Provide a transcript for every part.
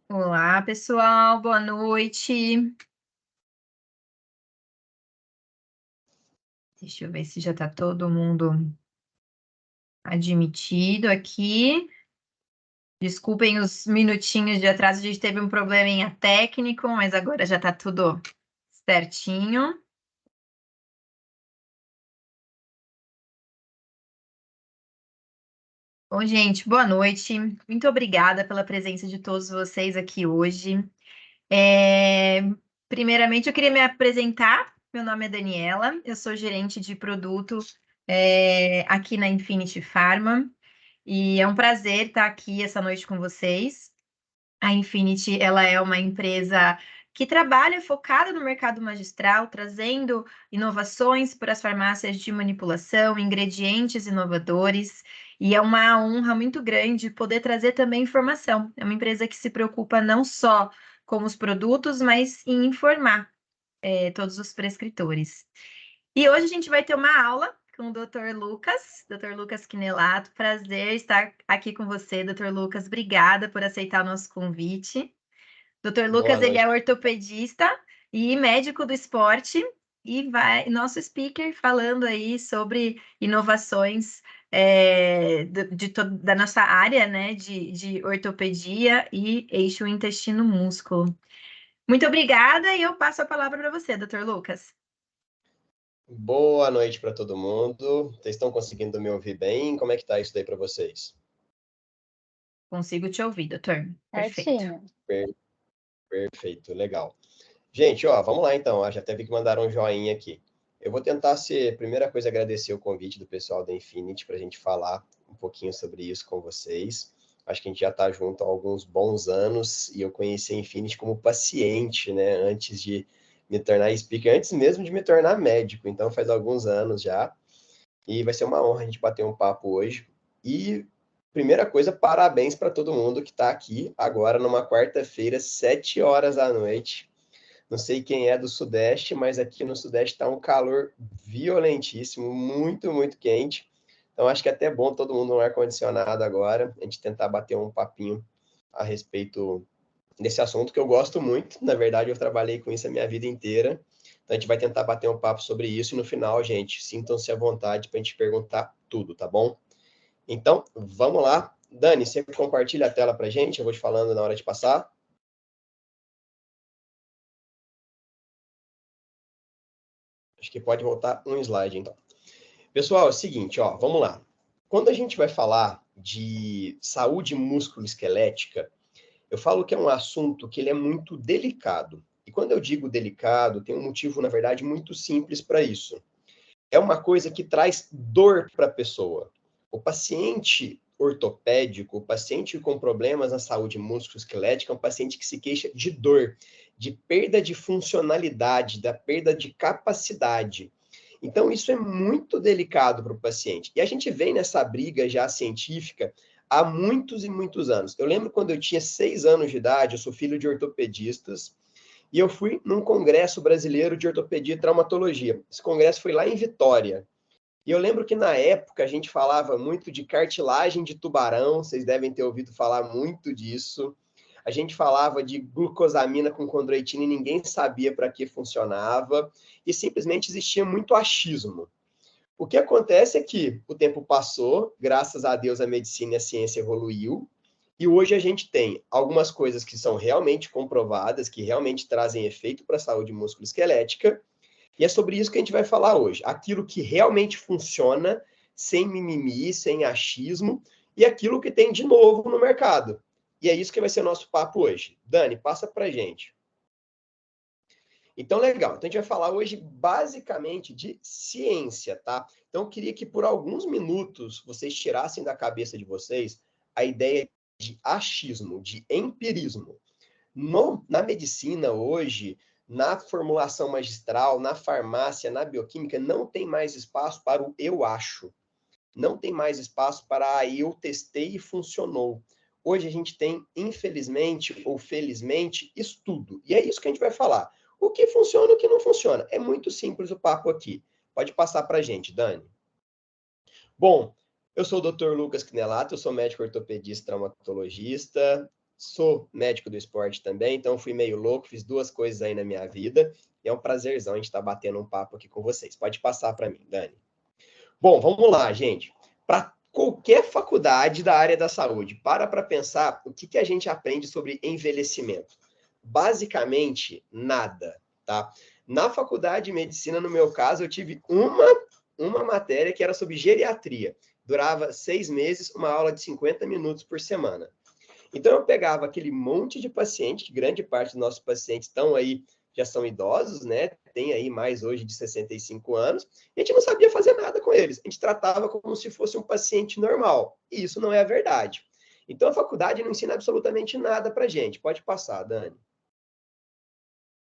Olá, pessoal, boa noite. Deixa eu ver se já está todo mundo admitido aqui. Desculpem os minutinhos de atraso, a gente teve um probleminha técnico, mas agora já está tudo certinho. Bom, gente, boa noite. Muito obrigada pela presença de todos vocês aqui hoje. Primeiramente, eu queria me apresentar. Meu nome é Daniela, eu sou gerente de produto aqui na Infinity Pharma. E é um prazer estar aqui essa noite com vocês. A Infinity, ela é uma empresa que trabalha focada no mercado magistral, trazendo inovações para as farmácias de manipulação, ingredientes inovadores, e é uma honra muito grande poder trazer também informação. É uma empresa que se preocupa não só com os produtos, mas em informar todos os prescritores. E hoje a gente vai ter uma aula com o Dr. Lucas Quinelato. Prazer estar aqui com você, Dr. Lucas. Obrigada por aceitar o nosso convite. Dr. Boa Lucas, ele é noite. ortopedista e médico do esporte e vai nosso speaker falando aí sobre inovações da nossa área, né, de ortopedia e eixo intestino-músculo. Muito obrigada e eu passo a palavra para você, Dr. Lucas. Boa noite para todo mundo. Vocês estão conseguindo me ouvir bem? Como é que tá isso daí para vocês? Consigo te ouvir, doutor. Perfeito. Certinho. Perfeito, legal. Gente, ó, vamos lá então. Já até vi que mandaram um joinha aqui. Eu vou tentar primeira coisa, agradecer o convite do pessoal da Infinity para a gente falar um pouquinho sobre isso com vocês. Acho que a gente já está junto há alguns bons anos e eu conheci a Infinity como paciente, né? Antes de me tornar speaker, antes mesmo de me tornar médico. Então faz alguns anos já. E vai ser uma honra a gente bater um papo hoje. E, primeira coisa, parabéns para todo mundo que está aqui agora numa quarta-feira, 7 horas da noite. Não sei quem é do Sudeste, mas aqui no Sudeste está um calor violentíssimo, muito, muito quente. Então, acho que é até bom todo mundo no ar-condicionado agora, a gente tentar bater um papinho a respeito desse assunto que eu gosto muito. Na verdade, eu trabalhei com isso a minha vida inteira. Então, a gente vai tentar bater um papo sobre isso e no final, gente, sintam-se à vontade para a gente perguntar tudo, tá bom? Então, vamos lá. Dani, você compartilha a tela para a gente, eu vou te falando na hora de passar. Acho que pode voltar um slide, então. Pessoal, é o seguinte, ó, vamos lá. Quando a gente vai falar de saúde musculoesquelética, eu falo que é um assunto que ele é muito delicado. E quando eu digo delicado, tem um motivo, na verdade, muito simples para isso. É uma coisa que traz dor para a pessoa. O paciente ortopédico, o paciente com problemas na saúde musculoesquelética, é um paciente que se queixa de dor, de perda de funcionalidade, da perda de capacidade. Então, isso é muito delicado para o paciente. E a gente vem nessa briga já científica há muitos e muitos anos. Eu lembro quando eu tinha 6 anos de idade, eu sou filho de ortopedistas, e eu fui num congresso brasileiro de ortopedia e traumatologia. Esse congresso foi lá em Vitória. E eu lembro que na época a gente falava muito de cartilagem de tubarão, vocês devem ter ouvido falar muito disso. A gente falava de glucosamina com condroitina e ninguém sabia para que funcionava. E simplesmente existia muito achismo. O que acontece é que o tempo passou, graças a Deus a medicina e a ciência evoluiu, e hoje a gente tem algumas coisas que são realmente comprovadas, que realmente trazem efeito para a saúde musculoesquelética, e é sobre isso que a gente vai falar hoje. Aquilo que realmente funciona, sem mimimi, sem achismo, e aquilo que tem de novo no mercado. E é isso que vai ser o nosso papo hoje. Dani, passa para a gente. Então, legal. Então, a gente vai falar hoje basicamente de ciência, tá? Então, eu queria que por alguns minutos vocês tirassem da cabeça de vocês a ideia de achismo, de empirismo. Na medicina hoje, na formulação magistral, na farmácia, na bioquímica, não tem mais espaço para o eu acho. Não tem mais espaço para eu testei e funcionou. Hoje a gente tem, infelizmente ou felizmente, estudo. E é isso que a gente vai falar. O que funciona e o que não funciona. É muito simples o papo aqui. Pode passar para a gente, Dani. Bom, eu sou o Dr. Lucas Quinelato, eu sou médico ortopedista traumatologista. sou médico do esporte também, então fui meio louco, fiz duas coisas aí na minha vida. E é um prazerzão a gente estar batendo um papo aqui com vocês. Pode passar para mim, Dani. Bom, vamos lá, gente. Para qualquer faculdade da área da saúde, para pensar o que a gente aprende sobre envelhecimento. Basicamente, nada, tá? Na faculdade de medicina, no meu caso, eu tive uma matéria que era sobre geriatria. Durava 6 meses, uma aula de 50 minutos por semana. Então, eu pegava aquele monte de paciente, que grande parte dos nossos pacientes estão aí, já são idosos, né? Tem aí mais hoje de 65 anos, e a gente não sabia fazer nada com eles. A gente tratava como se fosse um paciente normal. E isso não é a verdade. Então, a faculdade não ensina absolutamente nada para gente. Pode passar, Dani.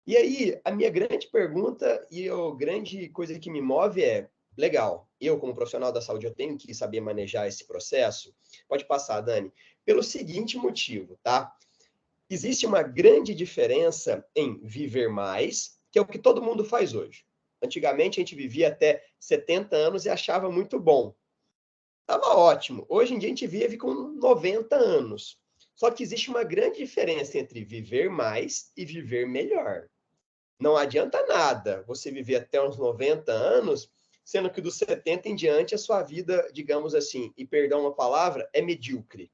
E aí, a minha grande pergunta e a grande coisa que me move é, legal, eu como profissional da saúde, eu tenho que saber manejar esse processo? Pode passar, Dani. Pelo seguinte motivo, tá? Existe uma grande diferença em viver mais, que é o que todo mundo faz hoje. Antigamente, a gente vivia até 70 anos e achava muito bom. Estava ótimo. Hoje em dia, a gente vive com 90 anos. Só que existe uma grande diferença entre viver mais e viver melhor. Não adianta nada você viver até uns 90 anos, sendo que dos 70 em diante a sua vida, digamos assim, e perdão uma palavra, é medíocre.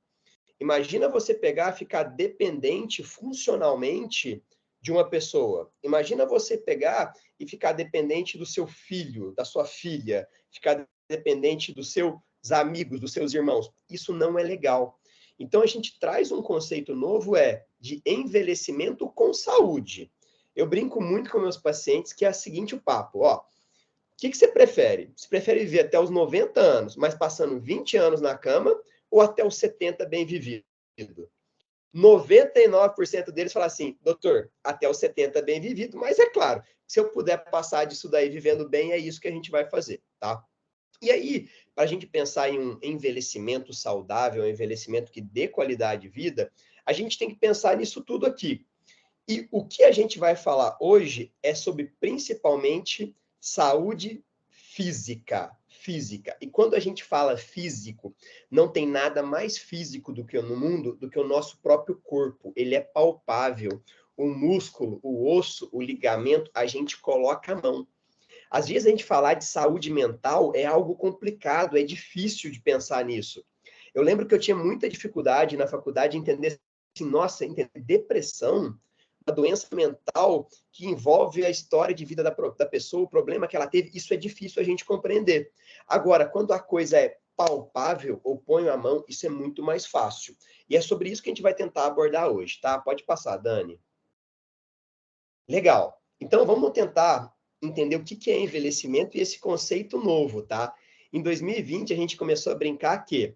Imagina você pegar e ficar dependente funcionalmente de uma pessoa. Imagina você pegar e ficar dependente do seu filho, da sua filha, ficar dependente dos seus amigos, dos seus irmãos. Isso não é legal. Então a gente traz um conceito novo de envelhecimento com saúde. Eu brinco muito com meus pacientes que é o seguinte o papo, ó. O que você prefere? Você prefere viver até os 90 anos, mas passando 20 anos na cama, ou até os 70 bem vivido? 99% deles falam assim, doutor, até os 70 bem vivido, mas é claro, se eu puder passar disso daí vivendo bem, é isso que a gente vai fazer, tá? E aí, para a gente pensar em um envelhecimento saudável, um envelhecimento que dê qualidade de vida, a gente tem que pensar nisso tudo aqui. E o que a gente vai falar hoje é sobre principalmente saúde física. Física. E quando a gente fala físico, não tem nada mais físico do que no mundo do que o nosso próprio corpo. Ele é palpável. O músculo, o osso, o ligamento, a gente coloca a mão. Às vezes a gente falar de saúde mental é algo complicado, é difícil de pensar nisso. Eu lembro que eu tinha muita dificuldade na faculdade de entender assim, nossa, entender depressão, uma doença mental que envolve a história de vida da pessoa, o problema que ela teve, isso é difícil a gente compreender. Agora, quando a coisa é palpável, ou ponho a mão, isso é muito mais fácil. E é sobre isso que a gente vai tentar abordar hoje, tá? Pode passar, Dani. Legal. Então, vamos tentar entender o que é envelhecimento e esse conceito novo, tá? Em 2020, a gente começou a brincar que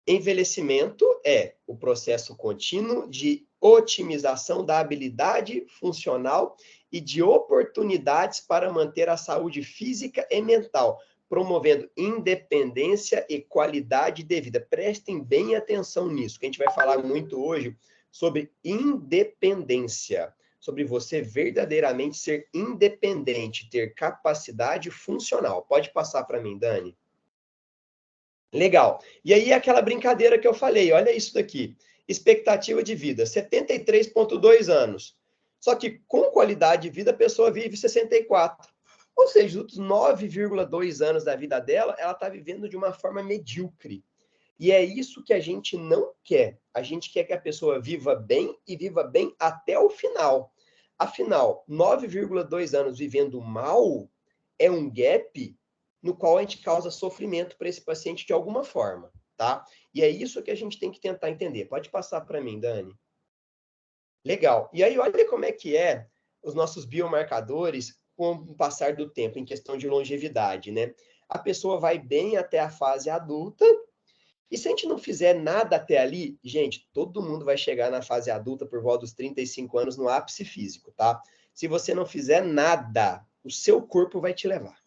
envelhecimento é o processo contínuo de otimização da habilidade funcional e de oportunidades para manter a saúde física e mental, promovendo independência e qualidade de vida. Prestem bem atenção nisso, que a gente vai falar muito hoje sobre independência, sobre você verdadeiramente ser independente, ter capacidade funcional. Pode passar para mim, Dani. Legal. E aí, aquela brincadeira que eu falei, olha isso daqui. Expectativa de vida, 73,2 anos. Só que com qualidade de vida, a pessoa vive 64. Ou seja, os 9,2 anos da vida dela, ela está vivendo de uma forma medíocre. E é isso que a gente não quer. A gente quer que a pessoa viva bem e viva bem até o final. Afinal, 9,2 anos vivendo mal é um gap no qual a gente causa sofrimento para esse paciente de alguma forma, tá? E é isso que a gente tem que tentar entender. Pode passar para mim, Dani. Legal. E aí, olha como é que é os nossos biomarcadores com o passar do tempo, em questão de longevidade, né? A pessoa vai bem até a fase adulta, e se a gente não fizer nada até ali, gente, todo mundo vai chegar na fase adulta por volta dos 35 anos no ápice físico, tá? Se você não fizer nada, o seu corpo vai te levar.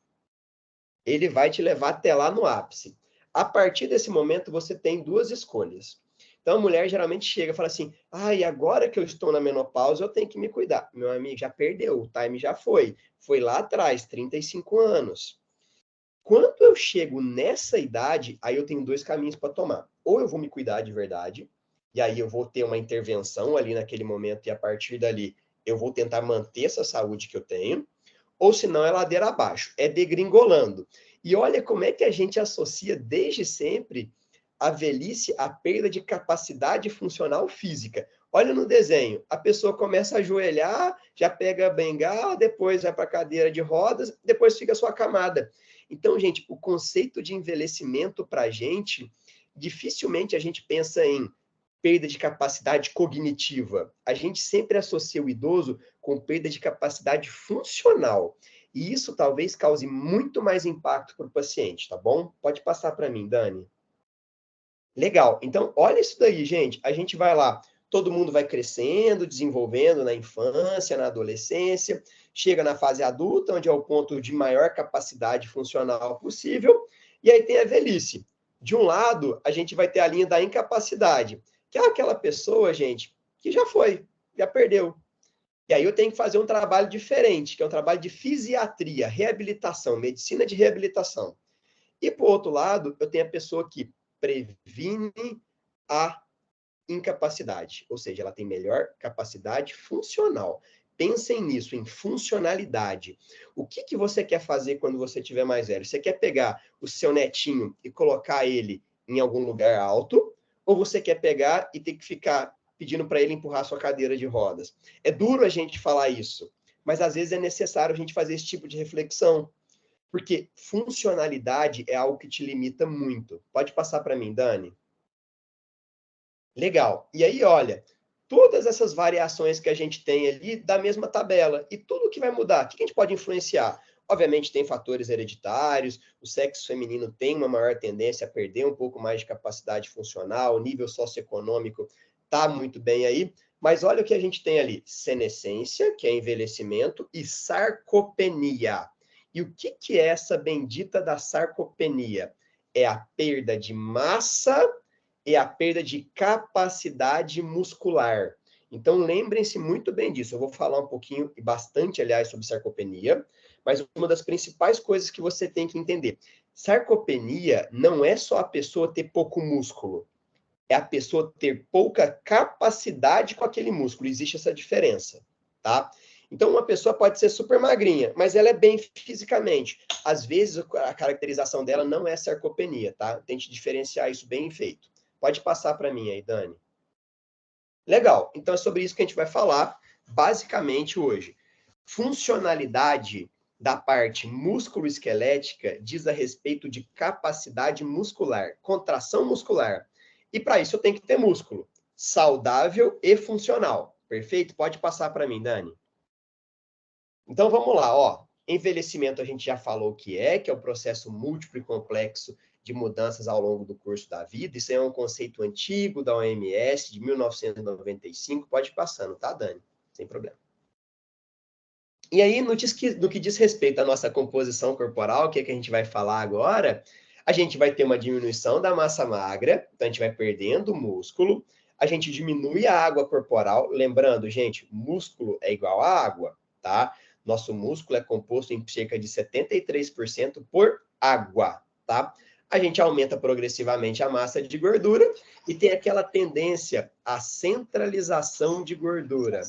Ele vai te levar até lá no ápice. A partir desse momento, você tem duas escolhas. Então, a mulher geralmente chega e fala assim, e agora que eu estou na menopausa, eu tenho que me cuidar. Meu amigo, já perdeu, o time já foi. Foi lá atrás, 35 anos. Quando eu chego nessa idade, aí eu tenho dois caminhos para tomar. Ou eu vou me cuidar de verdade, e aí eu vou ter uma intervenção ali naquele momento, e a partir dali eu vou tentar manter essa saúde que eu tenho, ou senão é ladeira abaixo, é degringolando. E olha como é que a gente associa desde sempre a velhice à perda de capacidade funcional física. Olha no desenho, a pessoa começa a ajoelhar, já pega a bengala, depois vai para a cadeira de rodas, depois fica a sua camada. Então, gente, o conceito de envelhecimento para a gente, dificilmente a gente pensa em perda de capacidade cognitiva. A gente sempre associa o idoso com perda de capacidade funcional. E isso talvez cause muito mais impacto para o paciente, tá bom? Pode passar para mim, Dani. Legal. Então, olha isso daí, gente. A gente vai lá, todo mundo vai crescendo, desenvolvendo na infância, na adolescência, chega na fase adulta, onde é o ponto de maior capacidade funcional possível, e aí tem a velhice. De um lado, a gente vai ter a linha da incapacidade, que é aquela pessoa, gente, que já foi, já perdeu. E aí eu tenho que fazer um trabalho diferente, que é um trabalho de fisiatria, reabilitação, medicina de reabilitação. E, por outro lado, eu tenho a pessoa que previne a incapacidade, ou seja, ela tem melhor capacidade funcional. Pensem nisso, em funcionalidade. O que você quer fazer quando você estiver mais velho? Você quer pegar o seu netinho e colocar ele em algum lugar alto? Ou você quer pegar e ter que ficar pedindo para ele empurrar sua cadeira de rodas? É duro a gente falar isso, mas às vezes é necessário a gente fazer esse tipo de reflexão. Porque funcionalidade é algo que te limita muito. Pode passar para mim, Dani? Legal. E aí, olha, todas essas variações que a gente tem ali da mesma tabela. E tudo que vai mudar, o que a gente pode influenciar? Obviamente, tem fatores hereditários, o sexo feminino tem uma maior tendência a perder um pouco mais de capacidade funcional, o nível socioeconômico está muito bem aí. Mas olha o que a gente tem ali: senescência, que é envelhecimento, e sarcopenia. E o que é essa bendita da sarcopenia? É a perda de massa e a perda de capacidade muscular. Então, lembrem-se muito bem disso. Eu vou falar um pouquinho, e bastante, aliás, sobre sarcopenia, mas uma das principais coisas que você tem que entender: sarcopenia não é só a pessoa ter pouco músculo, é a pessoa ter pouca capacidade com aquele músculo. Existe essa diferença, tá? Então, uma pessoa pode ser super magrinha, mas ela é bem fisicamente. Às vezes, a caracterização dela não é sarcopenia, tá? Tente diferenciar isso bem feito. Pode passar para mim aí, Dani. Legal. Então, é sobre isso que a gente vai falar, basicamente, hoje. Funcionalidade da parte músculo-esquelética diz a respeito de capacidade muscular, contração muscular. E para isso eu tenho que ter músculo saudável e funcional. Perfeito? Pode passar para mim, Dani. Então vamos lá, ó. Envelhecimento a gente já falou que é o processo múltiplo e complexo de mudanças ao longo do curso da vida. Isso é um conceito antigo da OMS, de 1995. Pode ir passando, tá, Dani? Sem problema. E aí, no que diz respeito à nossa composição corporal, que é que a gente vai falar agora, a gente vai ter uma diminuição da massa magra, então a gente vai perdendo músculo, a gente diminui a água corporal, lembrando, gente, músculo é igual a água, tá? Nosso músculo é composto em cerca de 73% por água, tá? A gente aumenta progressivamente a massa de gordura e tem aquela tendência à centralização de gordura.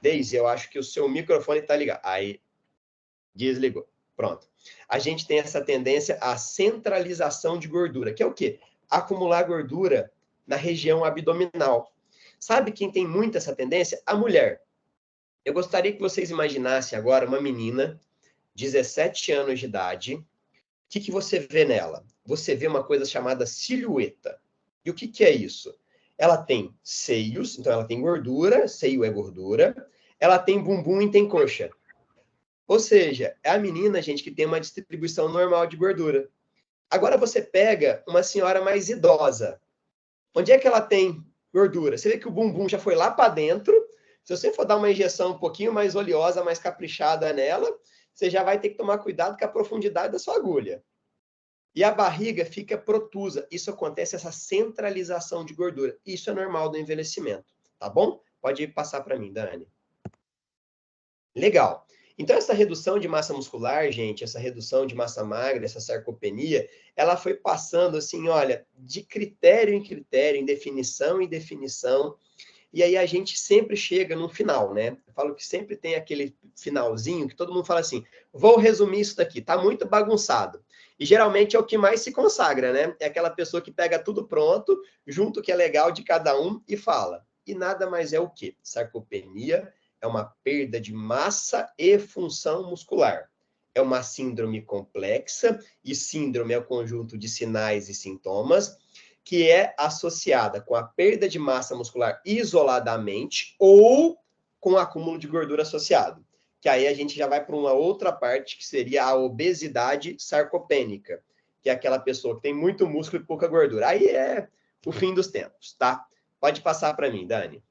Deise, eu acho que o seu microfone está ligado. Aí, desligou. Pronto. A gente tem essa tendência à centralização de gordura, que é o quê? Acumular gordura na região abdominal. Sabe quem tem muito essa tendência? A mulher. Eu gostaria que vocês imaginassem agora uma menina, 17 anos de idade. O que você vê nela? Você vê uma coisa chamada silhueta. E o que é isso? Ela tem seios, então ela tem gordura, seio é gordura. Ela tem bumbum e tem coxa. Ou seja, é a menina, gente, que tem uma distribuição normal de gordura. Agora você pega uma senhora mais idosa. Onde é que ela tem gordura? Você vê que o bumbum já foi lá para dentro. Se você for dar uma injeção um pouquinho mais oleosa, mais caprichada nela, você já vai ter que tomar cuidado com a profundidade da sua agulha. E a barriga fica protusa. Isso acontece, essa centralização de gordura. Isso é normal do envelhecimento, tá bom? Pode passar para mim, Dani. Legal. Então, essa redução de massa muscular, gente, essa redução de massa magra, essa sarcopenia, ela foi passando assim, olha, de critério em critério, em definição em definição, e aí a gente sempre chega no final, né? Eu falo que sempre tem aquele finalzinho que todo mundo fala assim: vou resumir isso daqui, tá muito bagunçado. E geralmente é o que mais se consagra, né? É aquela pessoa que pega tudo pronto, junto o que é legal de cada um e fala. E nada mais é o quê? Sarcopenia é uma perda de massa e função muscular. É uma síndrome complexa, e síndrome é o conjunto de sinais e sintomas que é associada com a perda de massa muscular isoladamente ou com acúmulo de gordura associado. Que aí a gente já vai para uma outra parte, que seria a obesidade sarcopênica, que é aquela pessoa que tem muito músculo e pouca gordura. Aí é o fim dos tempos, tá? Pode passar para mim, Dani.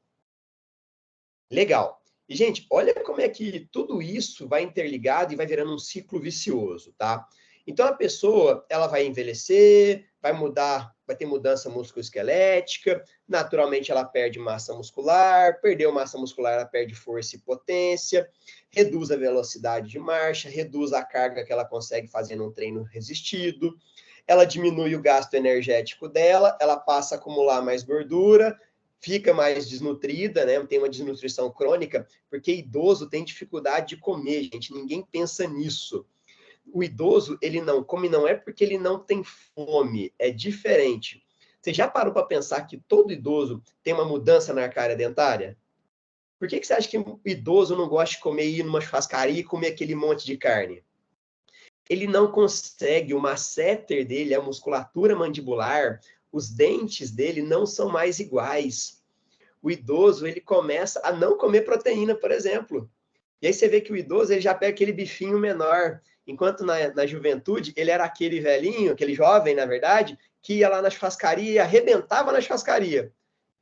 Legal. E, gente, olha como é que tudo isso vai interligado e vai virando um ciclo vicioso, tá? Então, a pessoa, ela vai envelhecer, vai mudar, vai ter mudança musculoesquelética, naturalmente ela perde massa muscular, perdeu massa muscular, ela perde força e potência, reduz a velocidade de marcha, reduz a carga que ela consegue fazer num treino resistido, ela diminui o gasto energético dela, ela passa a acumular mais gordura, fica mais desnutrida, né? Tem uma desnutrição crônica, porque idoso tem dificuldade de comer, gente. Ninguém pensa nisso. O idoso, ele não come, não é porque ele não tem fome, é diferente. Você já parou para pensar que todo idoso tem uma mudança na arcária dentária? Por que você acha que o idoso não gosta de comer, ir numa churrascaria e comer aquele monte de carne? Ele não consegue, o masseter dele, a musculatura mandibular, os dentes dele não são mais iguais. O idoso, ele começa a não comer proteína, por exemplo. E aí você vê que o idoso, ele já pega aquele bifinho menor, enquanto na juventude, ele era aquele velhinho, aquele jovem, na verdade, que ia lá na churrascaria e arrebentava na churrascaria.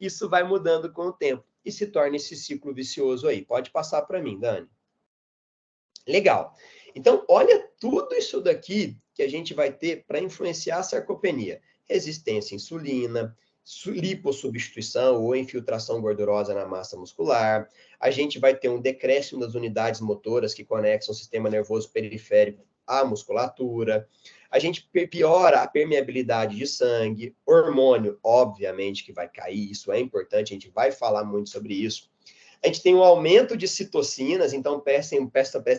Isso vai mudando com o tempo e se torna esse ciclo vicioso aí. Pode passar para mim, Dani. Legal. Então, olha tudo isso daqui que a gente vai ter para influenciar a sarcopenia. Resistência à insulina, lipossubstituição ou infiltração gordurosa na massa muscular. A gente vai ter um decréscimo das unidades motoras que conectam o sistema nervoso periférico à musculatura. A gente piora a permeabilidade de sangue, hormônio, obviamente, que vai cair, isso é importante, a gente vai falar muito sobre isso. A gente tem um aumento de citocinas, então prestem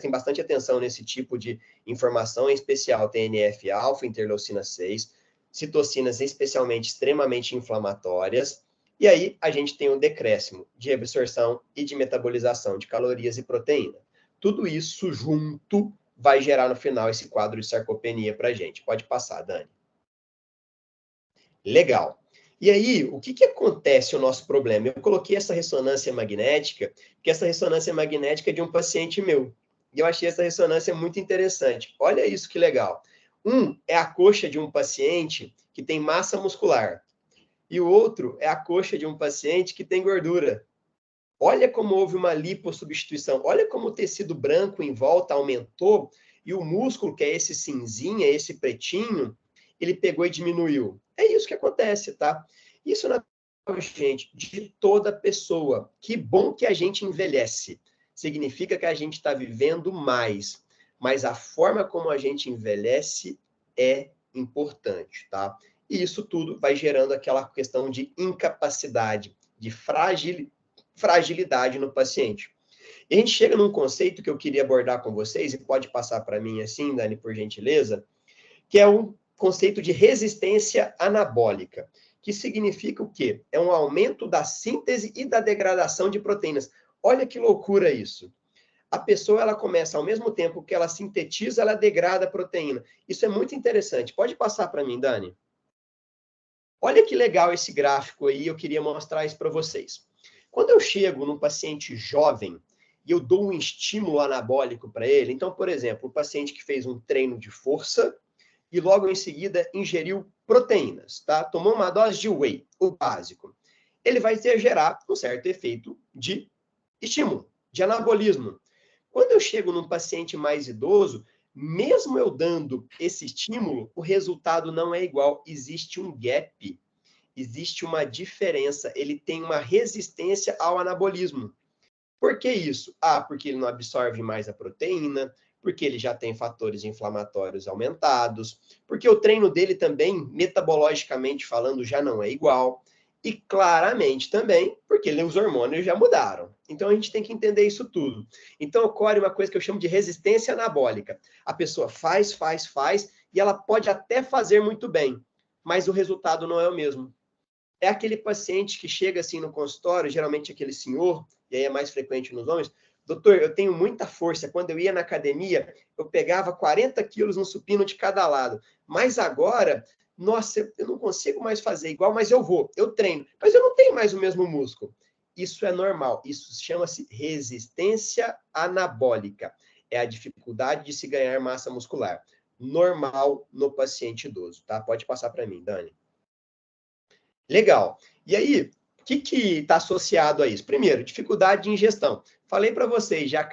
bastante atenção nesse tipo de informação, em especial TNF-alfa, interleucina 6, citocinas especialmente extremamente inflamatórias, e aí a gente tem um decréscimo de absorção e de metabolização de calorias e proteína. Tudo isso junto vai gerar no final esse quadro de sarcopenia para a gente. Pode passar, Dani. Legal. E aí, o que acontece o nosso problema? Eu coloquei essa ressonância magnética, que essa ressonância magnética é de um paciente meu. E eu achei essa ressonância muito interessante. Olha isso que legal. Um é a coxa de um paciente que tem massa muscular. E o outro é a coxa de um paciente que tem gordura. Olha como houve uma lipossubstituição. Olha como o tecido branco em volta aumentou e o músculo, que é esse cinzinha, esse pretinho, ele pegou e diminuiu. É isso que acontece, tá? Isso na gente, de toda pessoa. Que bom que a gente envelhece. Significa que a gente está vivendo mais. Mas a forma como a gente envelhece é importante, tá? E isso tudo vai gerando aquela questão de incapacidade, de fragilidade no paciente. E a gente chega num conceito que eu queria abordar com vocês, e pode passar para mim assim, Dani, por gentileza, que é um conceito de resistência anabólica, que significa o quê? É um aumento da síntese e da degradação de proteínas. Olha que loucura isso. A pessoa, ela começa, ao mesmo tempo que ela sintetiza, ela degrada a proteína. Isso é muito interessante. Pode passar para mim, Dani? Olha que legal esse gráfico aí, eu queria mostrar isso para vocês. Quando eu chego num paciente jovem e eu dou um estímulo anabólico para ele, então, por exemplo, o paciente que fez um treino de força e logo em seguida ingeriu proteínas, tá? Tomou uma dose de whey, o básico. Ele vai ter gerar um certo efeito de estímulo, de anabolismo. Quando eu chego num paciente mais idoso, mesmo eu dando esse estímulo, o resultado não é igual. Existe um gap, existe uma diferença. Ele tem uma resistência ao anabolismo. Por que isso? Ah, porque ele não absorve mais a proteína, porque ele já tem fatores inflamatórios aumentados, porque o treino dele também, metabologicamente falando, já não é igual. E claramente também, porque os hormônios já mudaram. Então a gente tem que entender isso tudo. Então ocorre uma coisa que eu chamo de resistência anabólica. A pessoa faz, e ela pode até fazer muito bem, mas o resultado não é o mesmo. É aquele paciente que chega assim no consultório, geralmente aquele senhor, e aí é mais frequente nos homens, doutor, eu tenho muita força, quando eu ia na academia, eu pegava 40 quilos no supino de cada lado, mas agora, nossa, eu não consigo mais fazer igual, mas eu treino, mas eu não tenho mais o mesmo músculo. Isso é normal, isso chama-se resistência anabólica, é a dificuldade de se ganhar massa muscular, normal no paciente idoso, tá? Pode passar para mim, Dani. Legal. E aí, o que está associado a isso? Primeiro, dificuldade de ingestão. Falei para vocês, já a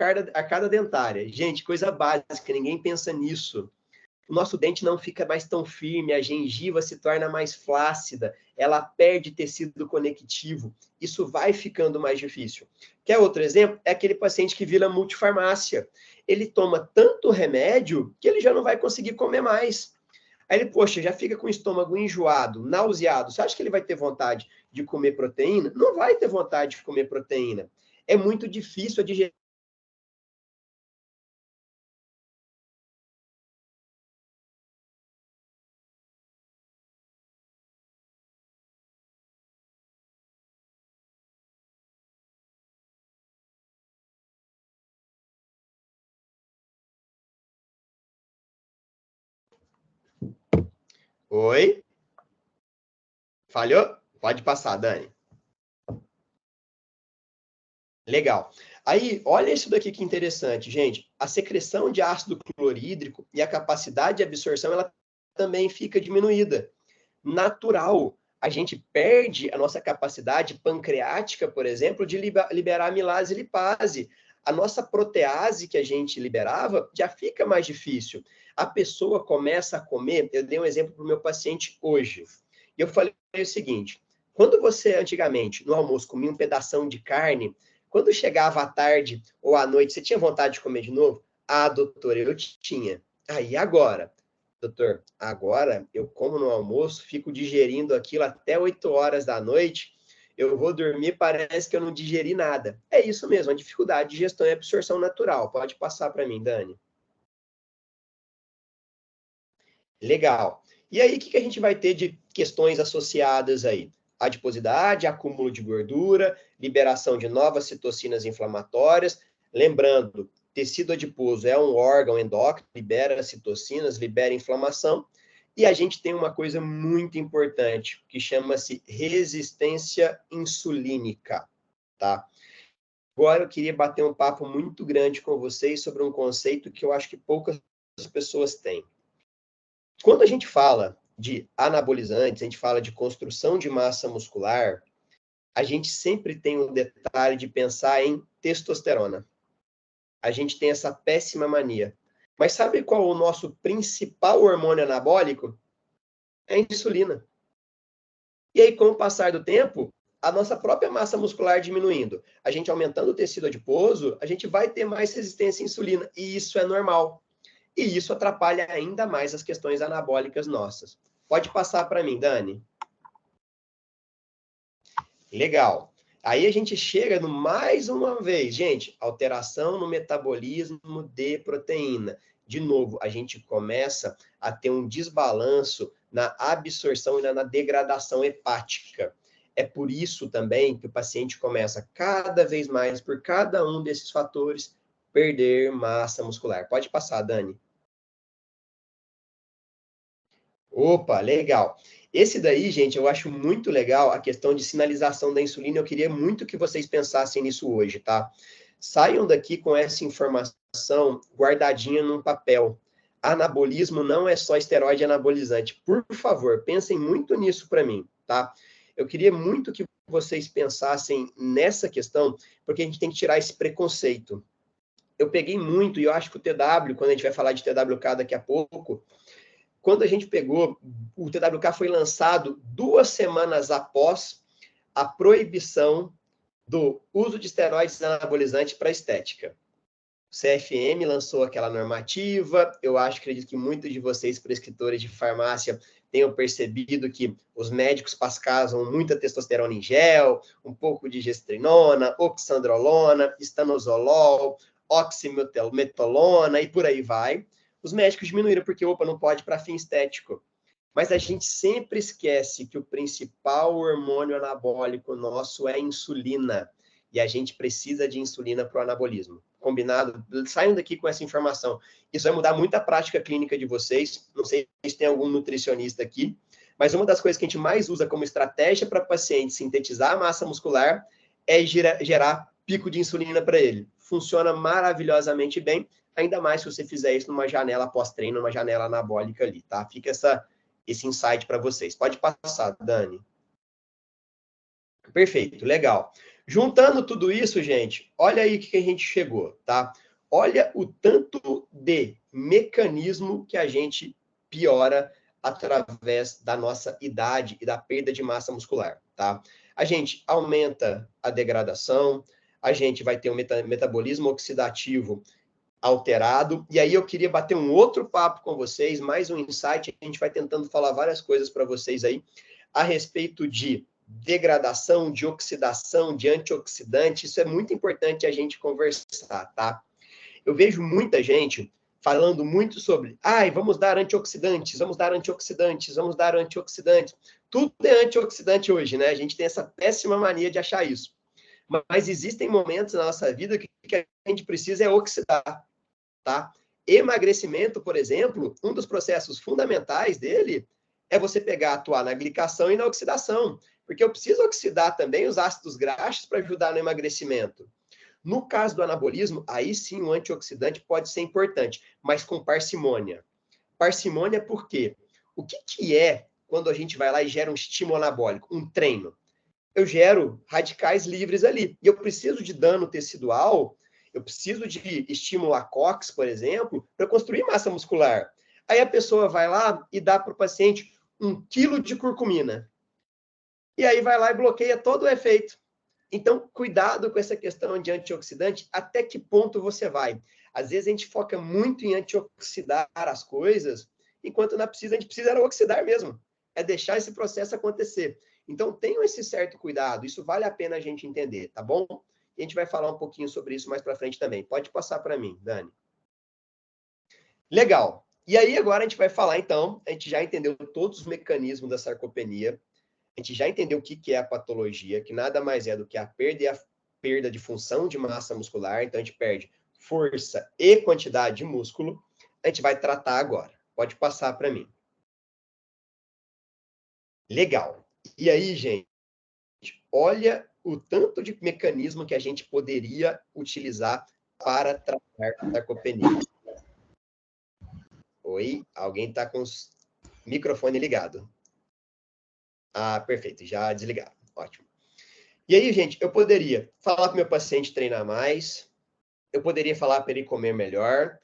carga dentária. Gente, coisa básica, ninguém pensa nisso. O nosso dente não fica mais tão firme, a gengiva se torna mais flácida, ela perde tecido conectivo. Isso vai ficando mais difícil. Quer outro exemplo? É aquele paciente que vira multifarmácia. Ele toma tanto remédio que ele já não vai conseguir comer mais. Aí ele, poxa, já fica com o estômago enjoado, nauseado. Você acha que ele vai ter vontade de comer proteína? Não vai ter vontade de comer proteína. É muito difícil a digestão. Oi? Falhou? Pode passar, Dani. Legal. Aí, olha isso daqui que interessante, gente. A secreção de ácido clorídrico e a capacidade de absorção, ela também fica diminuída. Natural. A gente perde a nossa capacidade pancreática, por exemplo, de liberar amilase e lipase. A nossa protease que a gente liberava já fica mais difícil. A pessoa começa a comer, eu dei um exemplo para o meu paciente hoje. E eu falei o seguinte: quando você antigamente, no almoço, comia um pedação de carne, quando chegava à tarde ou à noite, você tinha vontade de comer de novo? Ah, doutor, eu tinha. Aí agora, doutor, agora eu como no almoço, fico digerindo aquilo até 8 horas da noite, eu vou dormir, parece que eu não digeri nada. É isso mesmo, a dificuldade de gestão e absorção natural. Pode passar para mim, Dani. Legal. E aí, o que a gente vai ter de questões associadas aí? Adiposidade, acúmulo de gordura, liberação de novas citocinas inflamatórias. Lembrando, tecido adiposo é um órgão endócrino, libera citocinas, libera inflamação. E a gente tem uma coisa muito importante, que chama-se resistência insulínica, tá? Agora eu queria bater um papo muito grande com vocês sobre um conceito que eu acho que poucas pessoas têm. Quando a gente fala de anabolizantes, a gente fala de construção de massa muscular, a gente sempre tem um detalhe de pensar em testosterona. A gente tem essa péssima mania. Mas sabe qual é o nosso principal hormônio anabólico? É a insulina. E aí, com o passar do tempo, a nossa própria massa muscular diminuindo, a gente aumentando o tecido adiposo, a gente vai ter mais resistência à insulina. E isso é normal. E isso atrapalha ainda mais as questões anabólicas nossas. Pode passar para mim, Dani. Legal. Aí a gente chega no mais uma vez, gente, alteração no metabolismo de proteína. De novo, a gente começa a ter um desbalanço na absorção e na degradação hepática. É por isso também que o paciente começa cada vez mais, por cada um desses fatores, perder massa muscular. Pode passar, Dani. Opa, legal. Esse daí, gente, eu acho muito legal a questão de sinalização da insulina. Eu queria muito que vocês pensassem nisso hoje, tá? Saiam daqui com essa informação guardadinha num papel. Anabolismo não é só esteroide anabolizante. Por favor, pensem muito nisso para mim, tá? Eu queria muito que vocês pensassem nessa questão, porque a gente tem que tirar esse preconceito. Eu peguei muito, e eu acho que o TW, quando a gente vai falar de TWK daqui a pouco, quando a gente pegou, o TWK foi lançado 2 semanas após a proibição do uso de esteroides anabolizantes para estética. O CFM lançou aquela normativa, eu acredito que muitos de vocês, prescritores de farmácia, tenham percebido que os médicos passam muita testosterona em gel, um pouco de gestrinona, oxandrolona, estanozolol, oximetolona e por aí vai. Os médicos diminuíram porque, opa, não pode para fim estético. Mas a gente sempre esquece que o principal hormônio anabólico nosso é a insulina. E a gente precisa de insulina para o anabolismo. Combinado? Saiam daqui com essa informação. Isso vai mudar muito a prática clínica de vocês. Não sei se tem algum nutricionista aqui, mas uma das coisas que a gente mais usa como estratégia para paciente sintetizar a massa muscular é gerar pico de insulina para ele. Funciona maravilhosamente bem, ainda mais se você fizer isso numa janela pós-treino, numa janela anabólica ali, tá? Fica esse insight para vocês. Pode passar, Dani. Perfeito, legal. Juntando tudo isso, gente, olha aí que a gente chegou, tá? Olha o tanto de mecanismo que a gente piora através da nossa idade e da perda de massa muscular, tá? A gente aumenta a degradação, a gente vai ter um metabolismo oxidativo alterado, e aí eu queria bater um outro papo com vocês, mais um insight, a gente vai tentando falar várias coisas para vocês aí, a respeito de degradação, de oxidação, de antioxidante, isso é muito importante a gente conversar, tá? Eu vejo muita gente falando muito sobre, vamos dar antioxidantes, vamos dar antioxidantes, vamos dar antioxidantes. Tudo é antioxidante hoje, né? A gente tem essa péssima mania de achar isso. Mas existem momentos na nossa vida que a gente precisa é oxidar, tá? Emagrecimento, por exemplo, um dos processos fundamentais dele é você pegar, atuar na glicação e na oxidação, porque eu preciso oxidar também os ácidos graxos para ajudar no emagrecimento. No caso do anabolismo, aí sim o antioxidante pode ser importante, mas com parcimônia. Parcimônia por quê? O que é quando a gente vai lá e gera um estímulo anabólico, um treino? Eu gero radicais livres ali. E eu preciso de dano tecidual, eu preciso de estímulo a COX, por exemplo, para construir massa muscular. Aí a pessoa vai lá e dá para o paciente 1 quilo de curcumina. E aí vai lá e bloqueia todo o efeito. Então, cuidado com essa questão de antioxidante, até que ponto você vai. Às vezes a gente foca muito em antioxidar as coisas, enquanto a gente precisa oxidar mesmo. É deixar esse processo acontecer. Então, tenham esse certo cuidado, isso vale a pena a gente entender, tá bom? E a gente vai falar um pouquinho sobre isso mais para frente também. Pode passar para mim, Dani. Legal. E aí, agora a gente vai falar, então, a gente já entendeu todos os mecanismos da sarcopenia, a gente já entendeu o que é a patologia, que nada mais é do que a perda de função de massa muscular, então a gente perde força e quantidade de músculo. A gente vai tratar agora. Pode passar para mim. Legal. E aí, gente, olha o tanto de mecanismo que a gente poderia utilizar para tratar a sarcopenia. Oi, alguém está com o microfone ligado. Perfeito, já desligaram. Ótimo. E aí, gente, eu poderia falar para o meu paciente treinar mais, eu poderia falar para ele comer melhor,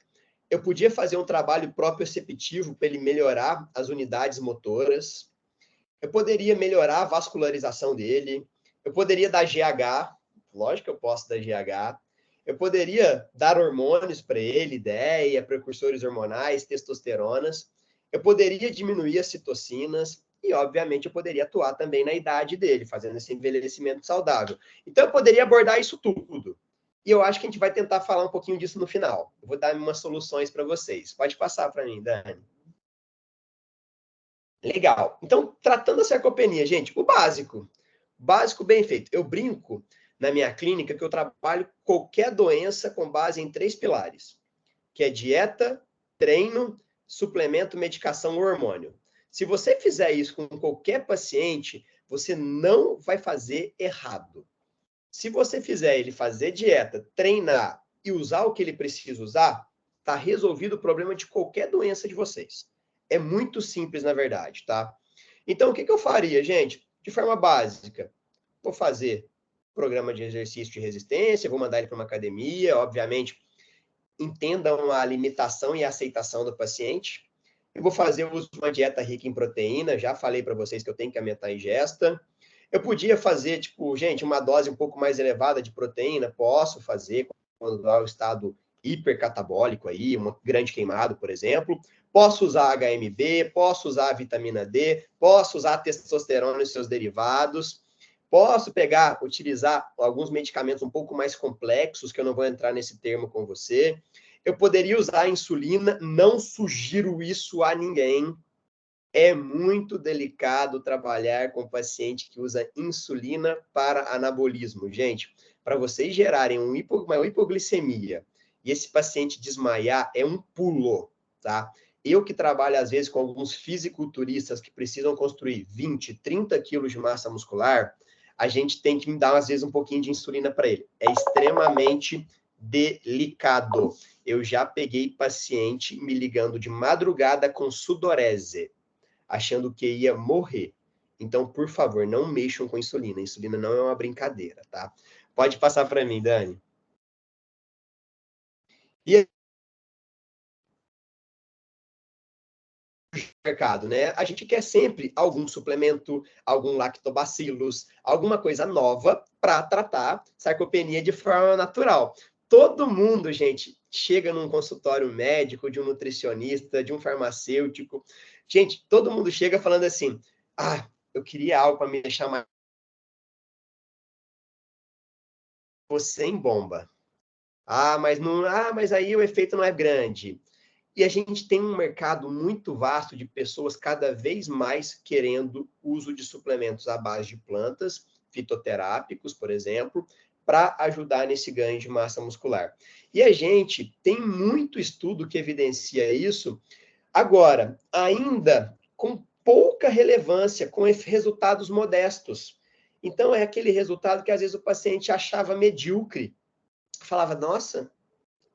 eu podia fazer um trabalho proprioceptivo para ele melhorar as unidades motoras, eu poderia melhorar a vascularização dele, eu poderia dar GH, lógico que eu posso dar GH, eu poderia dar hormônios para ele, ideia, precursores hormonais, testosteronas, eu poderia diminuir as citocinas, e, obviamente, eu poderia atuar também na idade dele, fazendo esse envelhecimento saudável. Então, eu poderia abordar isso tudo. E eu acho que a gente vai tentar falar um pouquinho disso no final. Eu vou dar umas soluções para vocês. Pode passar para mim, Dani. Legal. Então, tratando a sarcopenia, gente, o básico. Básico bem feito. Eu brinco na minha clínica que eu trabalho qualquer doença com base em 3 pilares, que é dieta, treino, suplemento, medicação ou hormônio. Se você fizer isso com qualquer paciente, você não vai fazer errado. Se você fizer ele fazer dieta, treinar e usar o que ele precisa usar, está resolvido o problema de qualquer doença de vocês. É muito simples, na verdade, tá? Então, o que eu faria, gente? De forma básica, vou fazer programa de exercício de resistência, vou mandar ele para uma academia, obviamente, entendam a limitação e a aceitação do paciente. Eu vou fazer uso de uma dieta rica em proteína, já falei para vocês que eu tenho que aumentar a ingesta. Eu podia fazer, tipo, gente, uma dose um pouco mais elevada de proteína, posso fazer quando há o estado hipercatabólico aí, um grande queimado, por exemplo. Posso usar HMB, posso usar vitamina D, posso usar testosterona e seus derivados. Posso utilizar alguns medicamentos um pouco mais complexos, que eu não vou entrar nesse termo com você. Eu poderia usar insulina, não sugiro isso a ninguém. É muito delicado trabalhar com paciente que usa insulina para anabolismo. Gente, para vocês gerarem uma hipoglicemia e esse paciente desmaiar, é um pulo, tá? Eu que trabalho, às vezes, com alguns fisiculturistas que precisam construir 20, 30 quilos de massa muscular, a gente tem que dar, às vezes, um pouquinho de insulina para ele. É extremamente delicado. Eu já peguei paciente me ligando de madrugada com sudorese, achando que ia morrer. Então, por favor, não mexam com insulina. Insulina não é uma brincadeira, tá? Pode passar para mim, Dani. E mercado, né? A gente quer sempre algum suplemento, algum lactobacillus, alguma coisa nova para tratar sarcopenia de forma natural. Todo mundo, gente, chega num consultório médico, de um nutricionista, de um farmacêutico. Gente, todo mundo chega falando assim: ah, eu queria algo para me deixar mais sem bomba. Mas aí o efeito não é grande. E a gente tem um mercado muito vasto de pessoas cada vez mais querendo uso de suplementos à base de plantas, fitoterápicos, por exemplo, para ajudar nesse ganho de massa muscular. E a gente tem muito estudo que evidencia isso, agora, ainda com pouca relevância, com resultados modestos. Então, é aquele resultado que às vezes o paciente achava medíocre. Falava, nossa,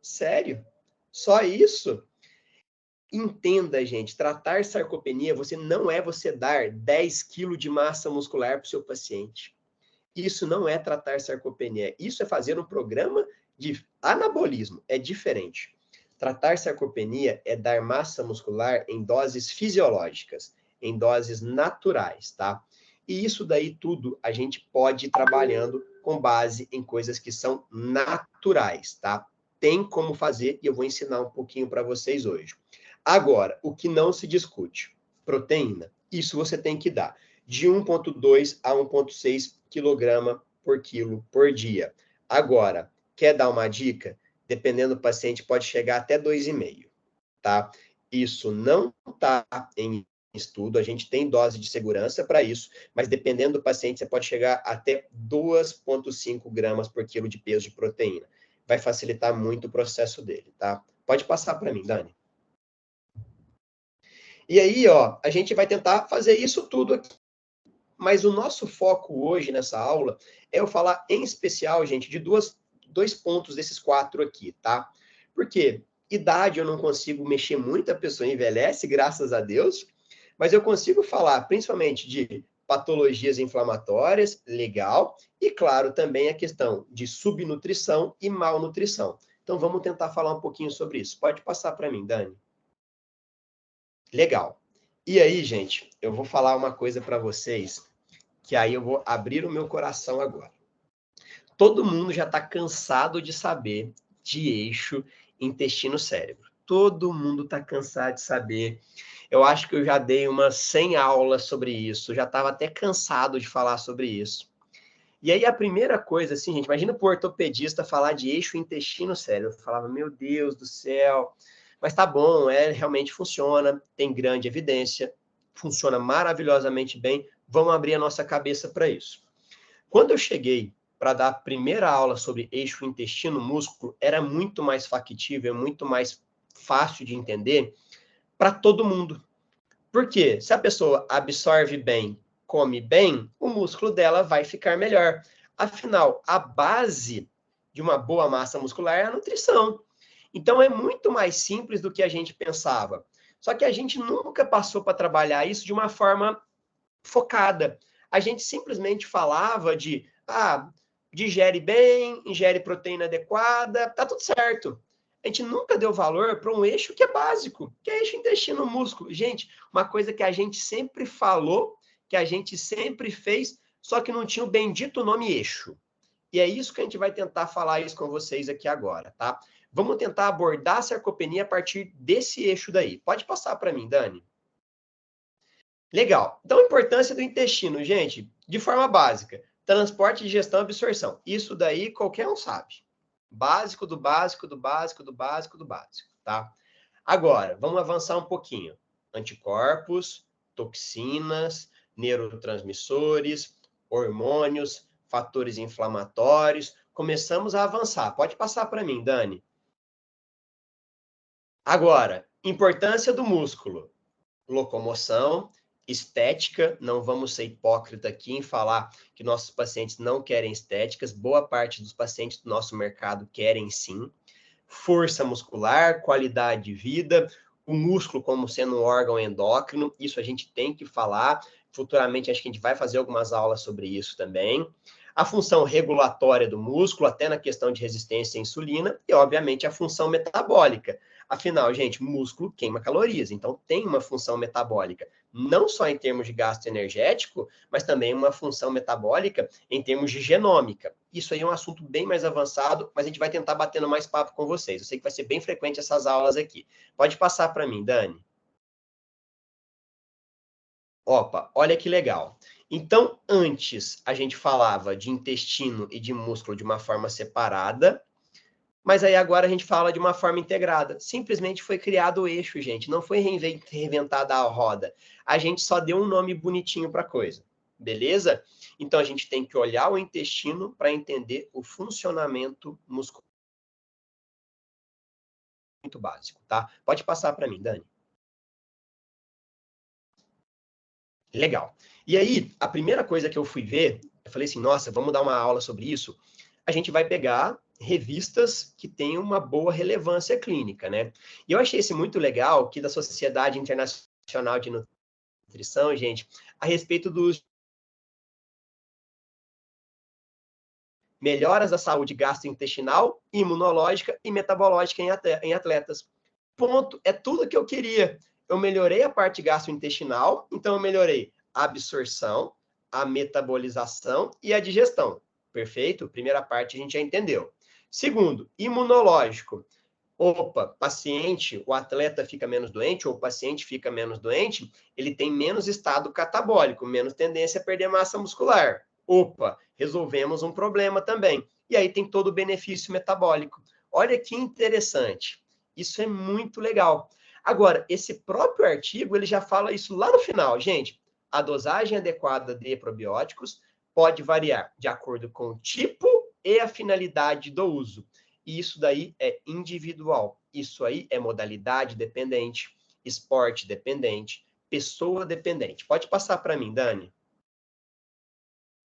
sério? Só isso? Entenda, gente, tratar sarcopenia não é você dar 10 quilos de massa muscular para o seu paciente. Isso não é tratar sarcopenia. Isso é fazer um programa de anabolismo. É diferente. Tratar sarcopenia é dar massa muscular em doses fisiológicas, em doses naturais, tá? E isso daí tudo a gente pode ir trabalhando com base em coisas que são naturais, tá? Tem como fazer e eu vou ensinar um pouquinho para vocês hoje. Agora, o que não se discute, proteína. Isso você tem que dar de 1,2 a 1,6 quilograma por quilo por dia. Agora, quer dar uma dica? Dependendo do paciente, pode chegar até 2,5, tá? Isso não está em estudo, a gente tem dose de segurança para isso, mas dependendo do paciente, você pode chegar até 2,5 gramas por quilo de peso de proteína. Vai facilitar muito o processo dele, tá? Pode passar para mim, Dani. E aí, ó, a gente vai tentar fazer isso tudo aqui. Mas o nosso foco hoje nessa aula é eu falar em especial, gente, de dois pontos desses 4 aqui, tá? Porque idade eu não consigo mexer muito, a pessoa envelhece, graças a Deus, mas eu consigo falar principalmente de patologias inflamatórias, legal, e claro, também a questão de subnutrição e malnutrição. Então vamos tentar falar um pouquinho sobre isso. Pode passar para mim, Dani. Legal. E aí, gente, eu vou falar uma coisa para vocês, que aí eu vou abrir o meu coração agora. Todo mundo já está cansado de saber de eixo intestino-cérebro. Todo mundo está cansado de saber. Eu acho que eu já dei umas 100 aulas sobre isso, já estava até cansado de falar sobre isso. E aí a primeira coisa, assim, gente, imagina o ortopedista falar de eixo intestino-cérebro. Eu falava, meu Deus do céu, mas tá bom, realmente funciona, tem grande evidência, funciona maravilhosamente bem, vamos abrir a nossa cabeça para isso. Quando eu cheguei para dar a primeira aula sobre eixo intestino-músculo, era muito mais factível, muito mais fácil de entender para todo mundo. Por quê? Se a pessoa absorve bem, come bem, o músculo dela vai ficar melhor. Afinal, a base de uma boa massa muscular é a nutrição. Então, é muito mais simples do que a gente pensava. Só que a gente nunca passou para trabalhar isso de uma forma focada. A gente simplesmente falava de, digere bem, ingere proteína adequada, tá tudo certo. A gente nunca deu valor para um eixo que é básico, que é eixo intestino-músculo. Gente, uma coisa que a gente sempre falou, que a gente sempre fez, só que não tinha o bendito nome eixo. E é isso que a gente vai tentar falar isso com vocês aqui agora, tá? Vamos tentar abordar a sarcopenia a partir desse eixo daí. Pode passar para mim, Dani. Legal. Então, a importância do intestino, gente, de forma básica. Transporte, digestão, absorção. Isso daí qualquer um sabe. Básico do básico, do básico, do básico, do básico, tá? Agora, vamos avançar um pouquinho. Anticorpos, toxinas, neurotransmissores, hormônios, fatores inflamatórios. Começamos a avançar. Pode passar para mim, Dani. Agora, importância do músculo. Locomoção, estética, não vamos ser hipócrita aqui em falar que nossos pacientes não querem estéticas, boa parte dos pacientes do nosso mercado querem sim. Força muscular, qualidade de vida, o músculo como sendo um órgão endócrino, isso a gente tem que falar. Futuramente acho que a gente vai fazer algumas aulas sobre isso também. A função regulatória do músculo, até na questão de resistência à insulina, e obviamente a função metabólica. Afinal, gente, músculo queima calorias, então tem uma função metabólica, não só em termos de gasto energético, mas também uma função metabólica em termos de genômica. Isso aí é um assunto bem mais avançado, mas a gente vai tentar batendo mais papo com vocês. Eu sei que vai ser bem frequente essas aulas aqui. Pode passar para mim, Dani. Opa, olha que legal. Então, antes a gente falava de intestino e de músculo de uma forma separada, mas aí agora a gente fala de uma forma integrada. Simplesmente foi criado o eixo, gente. Não foi reinventada a roda. A gente só deu um nome bonitinho para a coisa. Beleza? Então a gente tem que olhar o intestino para entender o funcionamento muscular. Muito básico, tá? Pode passar para mim, Dani. Legal. E aí, a primeira coisa que eu fui ver, eu falei assim, nossa, vamos dar uma aula sobre isso. A gente vai pegar revistas que têm uma boa relevância clínica, né? E eu achei isso muito legal, que da Sociedade Internacional de Nutrição, gente, a respeito dos melhoras da saúde gastrointestinal, imunológica e metabológica em atletas. Ponto, é tudo que eu queria. Eu melhorei a parte gastrointestinal, então eu melhorei a absorção, a metabolização e a digestão. Perfeito? Primeira parte a gente já entendeu. Segundo, imunológico. Opa, paciente, o atleta fica menos doente, ou o paciente fica menos doente, ele tem menos estado catabólico, menos tendência a perder massa muscular. Opa, resolvemos um problema também. E aí tem todo o benefício metabólico. Olha que interessante. Isso é muito legal. Agora, esse próprio artigo, ele já fala isso lá no final. Gente, a dosagem adequada de probióticos pode variar de acordo com o tipo e a finalidade do uso. E isso daí é individual. Isso aí é modalidade dependente, esporte dependente, pessoa dependente. Pode passar para mim, Dani.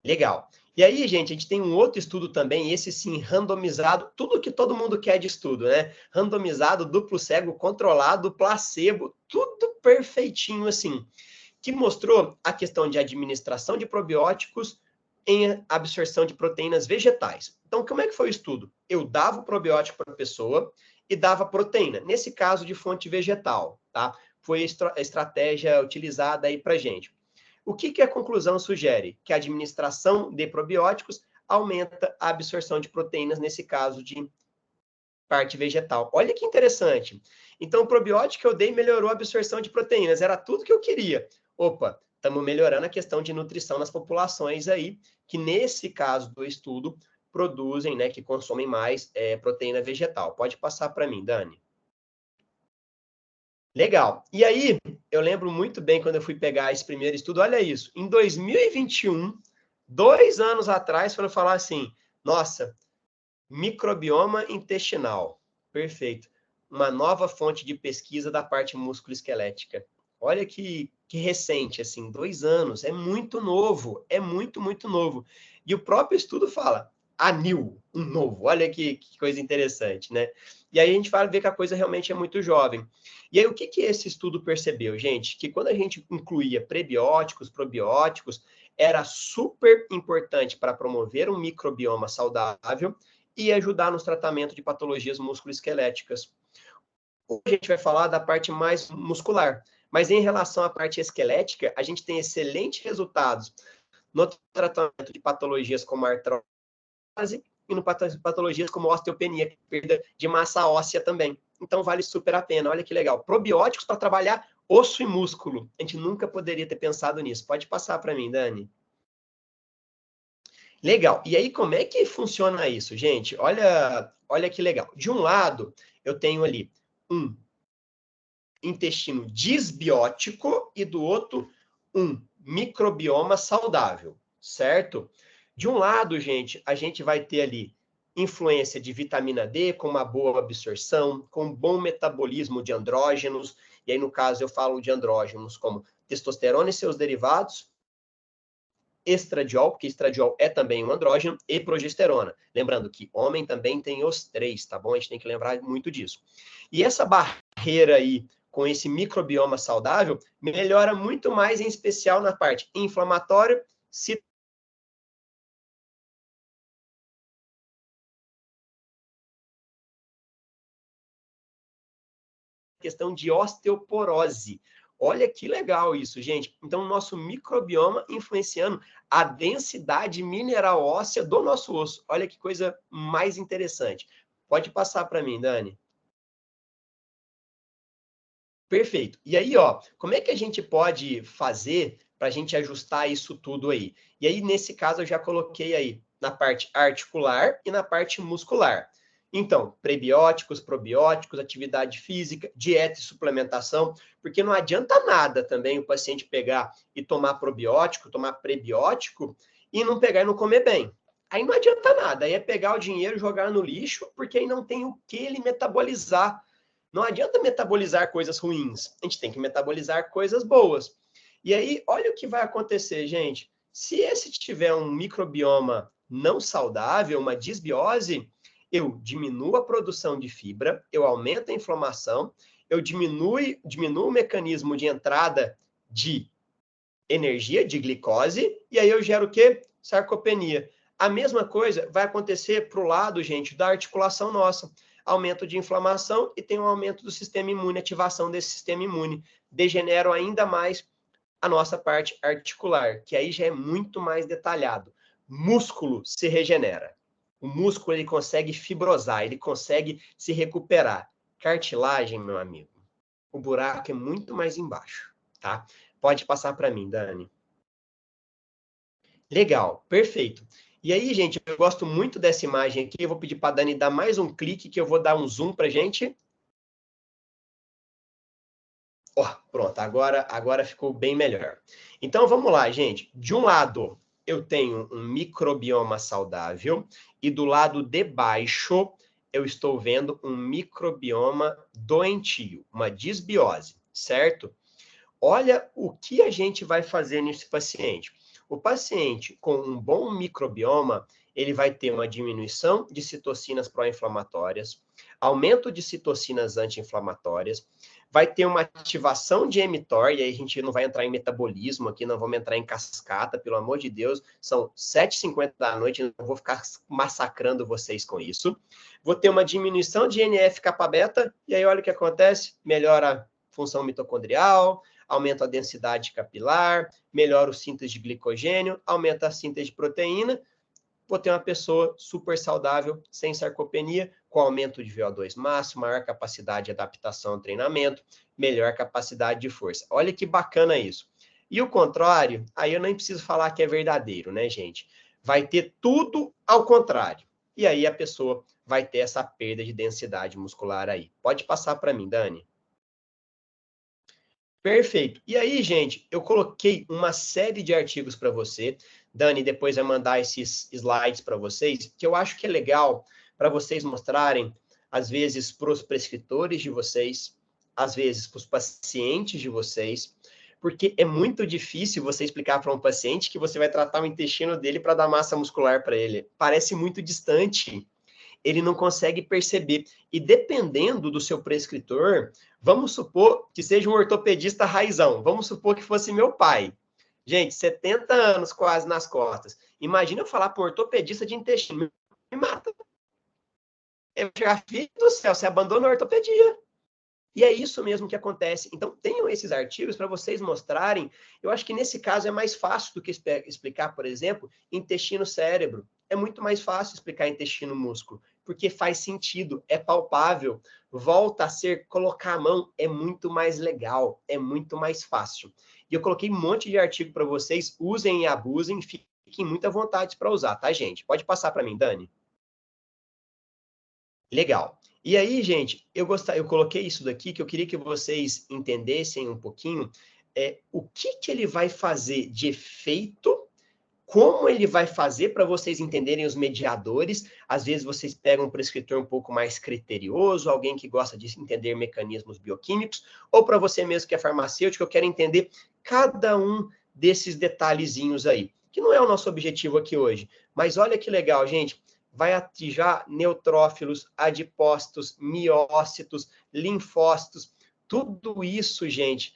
Legal. E aí, gente, a gente tem um outro estudo também, esse sim, randomizado, tudo que todo mundo quer de estudo, né? Randomizado, duplo cego, controlado, placebo, tudo perfeitinho assim, que mostrou a questão de administração de probióticos em absorção de proteínas vegetais. Então, como é que foi o estudo? Eu dava o probiótico para a pessoa e dava proteína, nesse caso de fonte vegetal, tá? Foi a estratégia utilizada aí para gente. O que a conclusão sugere? Que a administração de probióticos aumenta a absorção de proteínas, nesse caso de parte vegetal. Olha que interessante. Então, o probiótico que eu dei melhorou a absorção de proteínas. Era tudo que eu queria. Opa, estamos melhorando a questão de nutrição nas populações aí, que nesse caso do estudo, produzem, né, que consomem mais proteína vegetal. Pode passar para mim, Dani. Legal. E aí, eu lembro muito bem quando eu fui pegar esse primeiro estudo, olha isso, em 2021, 2 anos atrás, foram falar assim, nossa, microbioma intestinal. Perfeito. Uma nova fonte de pesquisa da parte musculoesquelética. Olha que recente, assim, 2 anos. É muito novo. É muito, muito novo. E o próprio estudo fala, anil, um novo. Olha que coisa interessante, né? E aí a gente vai ver que a coisa realmente é muito jovem. E aí o que esse estudo percebeu, gente? Que quando a gente incluía prebióticos, probióticos, era super importante para promover um microbioma saudável e ajudar nos tratamentos de patologias musculoesqueléticas. Hoje a gente vai falar da parte mais muscular, mas em relação à parte esquelética, a gente tem excelentes resultados, no tratamento de patologias como artrose e no patologias como osteopenia, perda de massa óssea também. Então, vale super a pena. Olha que legal. Probióticos para trabalhar osso e músculo. A gente nunca poderia ter pensado nisso. Pode passar para mim, Dani. Legal. E aí, como é que funciona isso, gente? Olha que legal. De um lado, eu tenho ali um intestino disbiótico e do outro, um microbioma saudável, certo? De um lado, gente, a gente vai ter ali influência de vitamina D com uma boa absorção, com um bom metabolismo de andrógenos, e aí no caso eu falo de andrógenos como testosterona e seus derivados, estradiol, porque estradiol é também um andrógeno, e progesterona. Lembrando que homem também tem os três, tá bom? A gente tem que lembrar muito disso. E essa barreira aí com esse microbioma saudável melhora muito mais, em especial na parte inflamatória, questão de osteoporose. Olha que legal isso, gente. Então, o nosso microbioma influenciando a densidade mineral óssea do nosso osso. Olha que coisa mais interessante. Pode passar para mim, Dani. Perfeito. E aí, ó, como é que a gente pode fazer para a gente ajustar isso tudo aí? E aí, nesse caso, eu já coloquei aí na parte articular e na parte muscular. Então, prebióticos, probióticos, atividade física, dieta e suplementação, porque não adianta nada também o paciente pegar e tomar probiótico, tomar prebiótico e não pegar e não comer bem. Aí não adianta nada, aí é pegar o dinheiro e jogar no lixo, porque aí não tem o que ele metabolizar. Não adianta metabolizar coisas ruins, a gente tem que metabolizar coisas boas. E aí, olha o que vai acontecer, gente. Se esse tiver um microbioma não saudável, uma disbiose, eu diminuo a produção de fibra, eu aumento a inflamação, eu diminuo o mecanismo de entrada de energia, de glicose, e aí eu gero o quê? Sarcopenia. A mesma coisa vai acontecer para o lado, gente, da articulação nossa. Aumento de inflamação e tem um aumento do sistema imune, ativação desse sistema imune. Degeneram ainda mais a nossa parte articular, que aí já é muito mais detalhado. Músculo se regenera. O músculo ele consegue fibrosar, ele consegue se recuperar. Cartilagem, meu amigo, o buraco é muito mais embaixo, tá? Pode passar para mim, Dani. Legal, perfeito. E aí, gente, eu gosto muito dessa imagem aqui. Eu vou pedir para a Dani dar mais um clique, que eu vou dar um zoom para gente. Ó, pronto, agora ficou bem melhor. Então, vamos lá, gente. De um lado, eu tenho um microbioma saudável, e do lado de baixo, eu estou vendo um microbioma doentio, uma disbiose, certo? Olha o que a gente vai fazer nesse paciente. O paciente com um bom microbioma, ele vai ter uma diminuição de citocinas pró-inflamatórias, aumento de citocinas anti-inflamatórias, vai ter uma ativação de mTOR, e aí a gente não vai entrar em metabolismo aqui, não vamos entrar em cascata, pelo amor de Deus, são 7h50 da noite, não vou ficar massacrando vocês com isso. Vou ter uma diminuição de NF-kappa-beta, e aí olha o que acontece, melhora a função mitocondrial, aumenta a densidade capilar, melhora o síntese de glicogênio, aumenta a síntese de proteína. Vou ter uma pessoa super saudável, sem sarcopenia, com aumento de VO2 máximo, maior capacidade de adaptação ao treinamento, melhor capacidade de força. Olha que bacana isso. E o contrário, aí eu nem preciso falar que é verdadeiro, né, gente? Vai ter tudo ao contrário. E aí a pessoa vai ter essa perda de densidade muscular aí. Pode passar para mim, Dani. Perfeito. E aí, gente, eu coloquei uma série de artigos para você. Dani depois vai mandar esses slides para vocês, que eu acho que é legal para vocês mostrarem, às vezes, para os prescritores de vocês, às vezes, para os pacientes de vocês, porque é muito difícil você explicar para um paciente que você vai tratar o intestino dele para dar massa muscular para ele. Parece muito distante, ele não consegue perceber. E dependendo do seu prescritor, vamos supor que seja um ortopedista raizão, vamos supor que fosse meu pai. Gente, 70 anos quase nas costas. Imagina eu falar para um ortopedista de intestino, me mata. Eu chegar, filho do céu, você abandona a ortopedia. E é isso mesmo que acontece. Então, tenham esses artigos para vocês mostrarem. Eu acho que nesse caso é mais fácil do que explicar, por exemplo, intestino-cérebro. É muito mais fácil explicar intestino-músculo, porque faz sentido, é palpável, volta a ser, colocar a mão é muito mais legal, é muito mais fácil. E eu coloquei um monte de artigo para vocês, usem e abusem, fiquem muito à vontade para usar, tá, gente? Pode passar para mim, Dani. Legal. E aí, gente, eu coloquei isso daqui que eu queria que vocês entendessem um pouquinho o que ele vai fazer de efeito, como ele vai fazer para vocês entenderem os mediadores. Às vezes vocês pegam um prescritor um pouco mais criterioso, alguém que gosta de entender mecanismos bioquímicos, ou para você mesmo que é farmacêutico, eu quero entender cada um desses detalhezinhos aí, que não é o nosso objetivo aqui hoje. Mas olha que legal, gente. Vai ativar neutrófilos, adipócitos, miócitos, linfócitos, tudo isso, gente,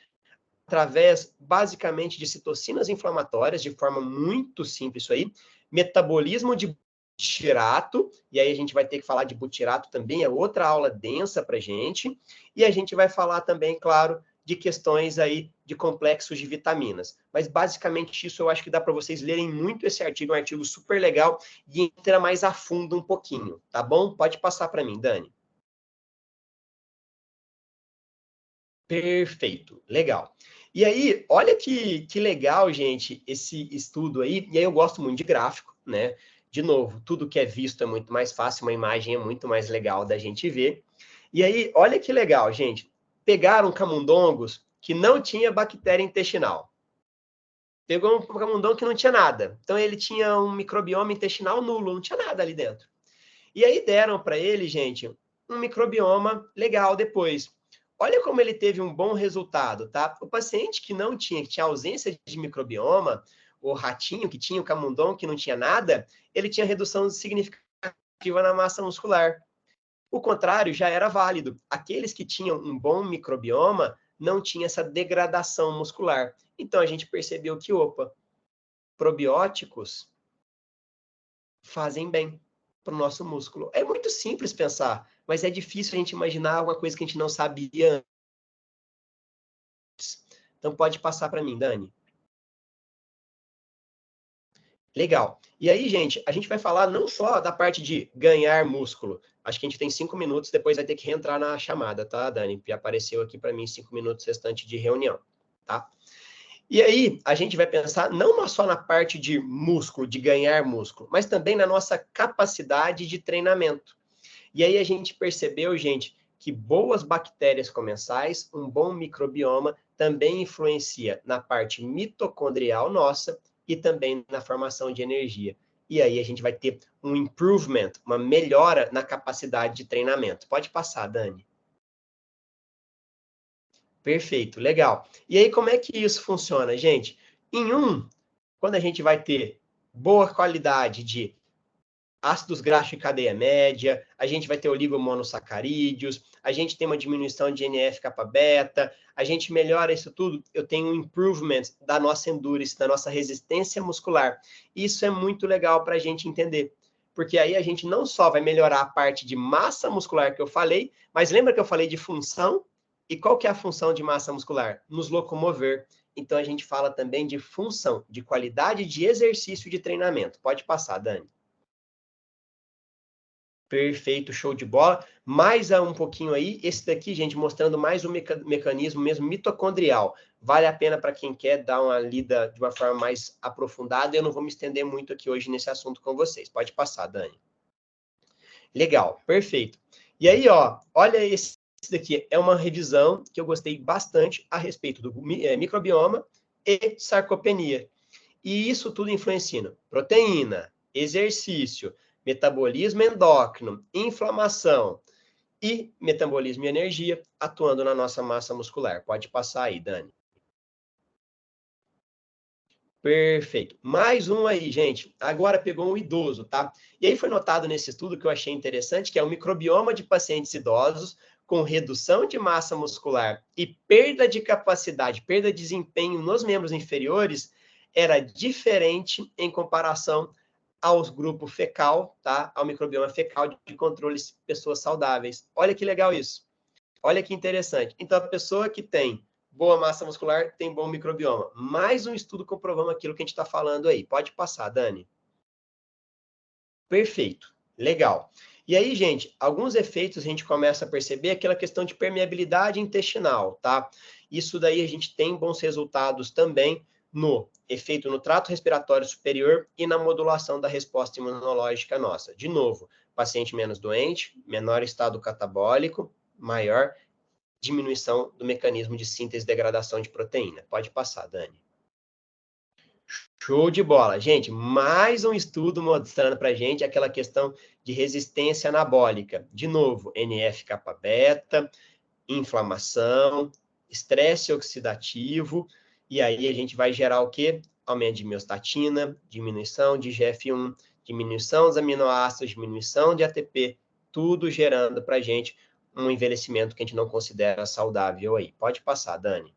através, basicamente, de citocinas inflamatórias, de forma muito simples isso aí, metabolismo de butirato, e aí a gente vai ter que falar de butirato também, é outra aula densa para gente, e a gente vai falar também, claro, de questões aí de complexos de vitaminas. Mas, basicamente, isso eu acho que dá para vocês lerem muito esse artigo, é um artigo super legal, e entra mais a fundo um pouquinho, tá bom? Pode passar para mim, Dani. Perfeito, legal. E aí, olha que legal, gente, esse estudo aí. E aí eu gosto muito de gráfico, né? De novo, tudo que é visto é muito mais fácil, uma imagem é muito mais legal da gente ver. E aí, olha que legal, gente. Pegaram camundongos que não tinha bactéria intestinal. Pegou um camundongo que não tinha nada. Então ele tinha um microbioma intestinal nulo, não tinha nada ali dentro. E aí deram para ele, gente, um microbioma legal depois. Olha como ele teve um bom resultado, tá? O paciente que não tinha, que tinha ausência de microbioma, o ratinho que tinha, o camundongo que não tinha nada, ele tinha redução significativa na massa muscular. O contrário já era válido. Aqueles que tinham um bom microbioma não tinha essa degradação muscular. Então a gente percebeu que, opa, probióticos fazem bem para o nosso músculo. É muito simples pensar, mas é difícil a gente imaginar alguma coisa que a gente não sabia antes. Então pode passar para mim, Dani. Legal. E aí, gente, a gente vai falar não só da parte de ganhar músculo. Acho que a gente tem 5 minutos, depois vai ter que reentrar na chamada, tá, Dani? Já apareceu aqui para mim 5 minutos restante de reunião, tá? E aí, a gente vai pensar não só na parte de músculo, de ganhar músculo, mas também na nossa capacidade de treinamento. E aí a gente percebeu, gente, que boas bactérias comensais, um bom microbioma, também influencia na parte mitocondrial nossa e também na formação de energia. E aí a gente vai ter um improvement, uma melhora na capacidade de treinamento. Pode passar, Dani. Perfeito, legal. E aí como é que isso funciona, gente? Quando a gente vai ter boa qualidade de ácidos graxos de cadeia média, a gente vai ter oligomonossacarídeos, a gente tem uma diminuição de NF-kappa-beta, a gente melhora isso tudo, eu tenho um improvement da nossa endurance, da nossa resistência muscular. Isso é muito legal para a gente entender, porque aí a gente não só vai melhorar a parte de massa muscular que eu falei, mas lembra que eu falei de função? E qual que é a função de massa muscular? Nos locomover. Então a gente fala também de função, de qualidade de exercício de treinamento. Pode passar, Dani. Perfeito, show de bola. Mais um pouquinho aí, esse daqui, gente, mostrando mais o mecanismo mesmo mitocondrial. Vale a pena para quem quer dar uma lida de uma forma mais aprofundada. Eu não vou me estender muito aqui hoje nesse assunto com vocês. Pode passar, Dani. Legal, perfeito. E aí, ó, olha esse daqui. É uma revisão que eu gostei bastante a respeito do microbioma e sarcopenia. E isso tudo influencia proteína, exercício, metabolismo endócrino, inflamação e metabolismo e energia atuando na nossa massa muscular. Pode passar aí, Dani. Perfeito. Mais um aí, gente. Agora pegou um idoso, tá? E aí foi notado nesse estudo que eu achei interessante, que é o microbioma de pacientes idosos com redução de massa muscular e perda de capacidade, perda de desempenho nos membros inferiores, era diferente em comparação aos grupos fecal, tá? Ao microbioma fecal de controle de pessoas saudáveis. Olha que legal isso. Olha que interessante. Então, a pessoa que tem boa massa muscular tem bom microbioma. Mais um estudo comprovando aquilo que a gente está falando aí. Pode passar, Dani. Perfeito. Legal. E aí, gente, alguns efeitos a gente começa a perceber aquela questão de permeabilidade intestinal, tá? Isso daí a gente tem bons resultados também no efeito no trato respiratório superior e na modulação da resposta imunológica nossa. De novo, paciente menos doente, menor estado catabólico, maior diminuição do mecanismo de síntese e degradação de proteína. Pode passar, Dani. Show de bola. Gente, mais um estudo mostrando para a gente aquela questão de resistência anabólica. De novo, NF-kappa-beta, inflamação, estresse oxidativo, e aí a gente vai gerar o quê? Aumento de miostatina, diminuição de GF1, diminuição dos aminoácidos, diminuição de ATP, tudo gerando para a gente um envelhecimento que a gente não considera saudável aí. Pode passar, Dani.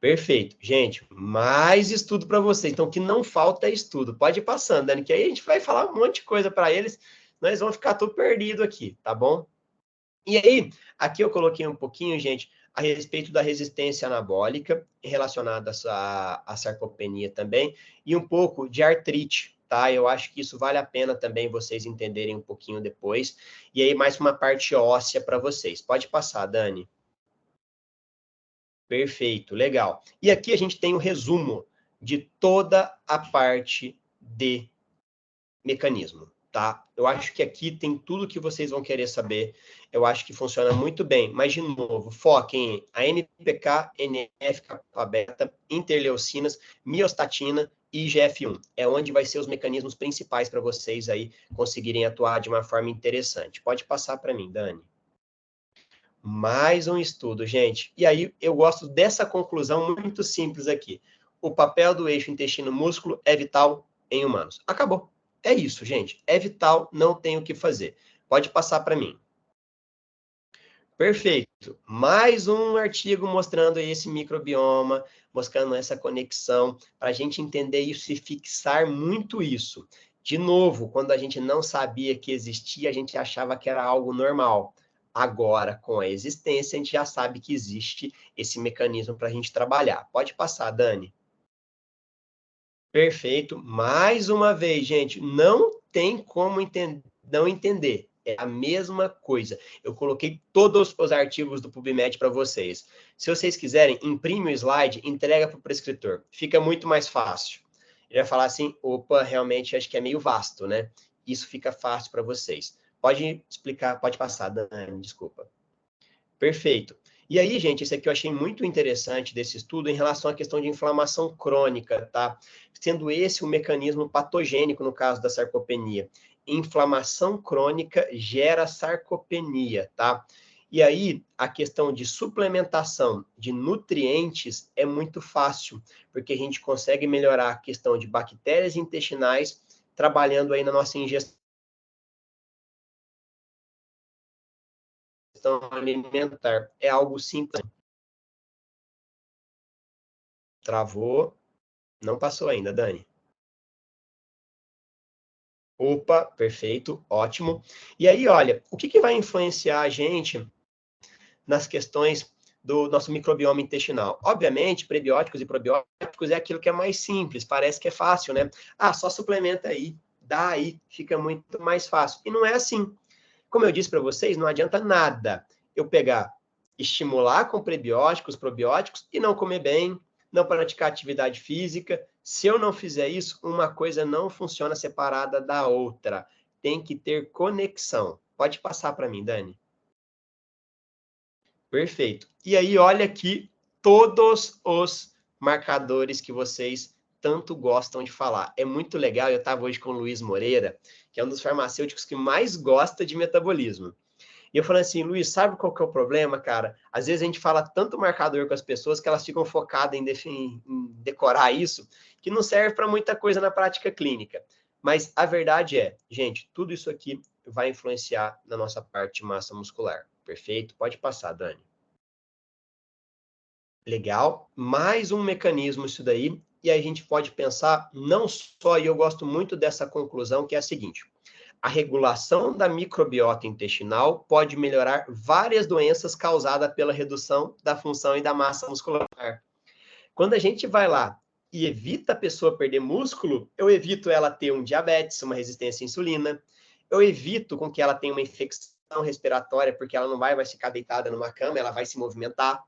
Perfeito. Gente, mais estudo para vocês. Então, o que não falta é estudo. Pode ir passando, Dani, que aí a gente vai falar um monte de coisa para eles. Nós vamos ficar tudo perdido aqui, tá bom? E aí, aqui eu coloquei um pouquinho, gente, a respeito da resistência anabólica, relacionada à sarcopenia também, e um pouco de artrite, tá? Eu acho que isso vale a pena também vocês entenderem um pouquinho depois. E aí, mais uma parte óssea para vocês. Pode passar, Dani. Perfeito, legal. E aqui a gente tem o resumo de toda a parte de mecanismo, tá? Eu acho que aqui tem tudo que vocês vão querer saber. Eu acho que funciona muito bem. Mas, de novo, foquem em ANPK, NF-kappa-beta, interleucinas, miostatina e IGF-1. É onde vai ser os mecanismos principais para vocês aí conseguirem atuar de uma forma interessante. Pode passar para mim, Dani. Mais um estudo, gente. E aí eu gosto dessa conclusão muito simples aqui. O papel do eixo intestino-músculo é vital em humanos. Acabou. É isso, gente. É vital, não tem o que fazer. Pode passar para mim. Perfeito. Mais um artigo mostrando esse microbioma, mostrando essa conexão, para a gente entender isso e fixar muito isso. De novo, quando a gente não sabia que existia, a gente achava que era algo normal. Agora, com a existência, a gente já sabe que existe esse mecanismo para a gente trabalhar. Pode passar, Dani. Perfeito. Mais uma vez, gente, não tem como não entender. É a mesma coisa. Eu coloquei todos os artigos do PubMed para vocês. Se vocês quiserem, imprime o slide, entrega para o prescritor. Fica muito mais fácil. Ele vai falar assim, opa, realmente acho que é meio vasto, né? Isso fica fácil para vocês. Pode explicar, pode passar, Dani, desculpa. Perfeito. E aí, gente, esse aqui eu achei muito interessante desse estudo em relação à questão de inflamação crônica, tá? Sendo esse o mecanismo patogênico no caso da sarcopenia. Inflamação crônica gera sarcopenia, tá? E aí, a questão de suplementação de nutrientes é muito fácil, porque a gente consegue melhorar a questão de bactérias intestinais trabalhando aí na nossa ingestão alimentar. É algo simples. Travou. Não passou ainda, Dani. Opa, perfeito, ótimo. E aí, olha, o que vai influenciar a gente nas questões do nosso microbioma intestinal? Obviamente, prebióticos e probióticos é aquilo que é mais simples, parece que é fácil, né? Ah, só suplementa aí, dá aí, fica muito mais fácil. E não é assim. Como eu disse para vocês, não adianta nada eu pegar, estimular com prebióticos, probióticos e não comer bem, não praticar atividade física. Se eu não fizer isso, uma coisa não funciona separada da outra. Tem que ter conexão. Pode passar para mim, Dani. Perfeito. E aí, olha aqui todos os marcadores que vocês tanto gostam de falar. É muito legal. Eu estava hoje com o Luiz Moreira, que é um dos farmacêuticos que mais gosta de metabolismo. E eu falei assim, Luiz, sabe qual que é o problema, cara? Às vezes a gente fala tanto marcador com as pessoas que elas ficam focadas em decorar isso, que não serve para muita coisa na prática clínica. Mas a verdade é, gente, tudo isso aqui vai influenciar na nossa parte de massa muscular. Perfeito? Pode passar, Dani. Legal. Mais um mecanismo isso daí. E aí a gente pode pensar não só, e eu gosto muito dessa conclusão, que é a seguinte. a regulação da microbiota intestinal pode melhorar várias doenças causadas pela redução da função e da massa muscular. Quando a gente vai lá e evita a pessoa perder músculo, eu evito ela ter um diabetes, uma resistência à insulina, eu evito com que ela tenha uma infecção respiratória, porque ela não vai ficar deitada numa cama, ela vai se movimentar.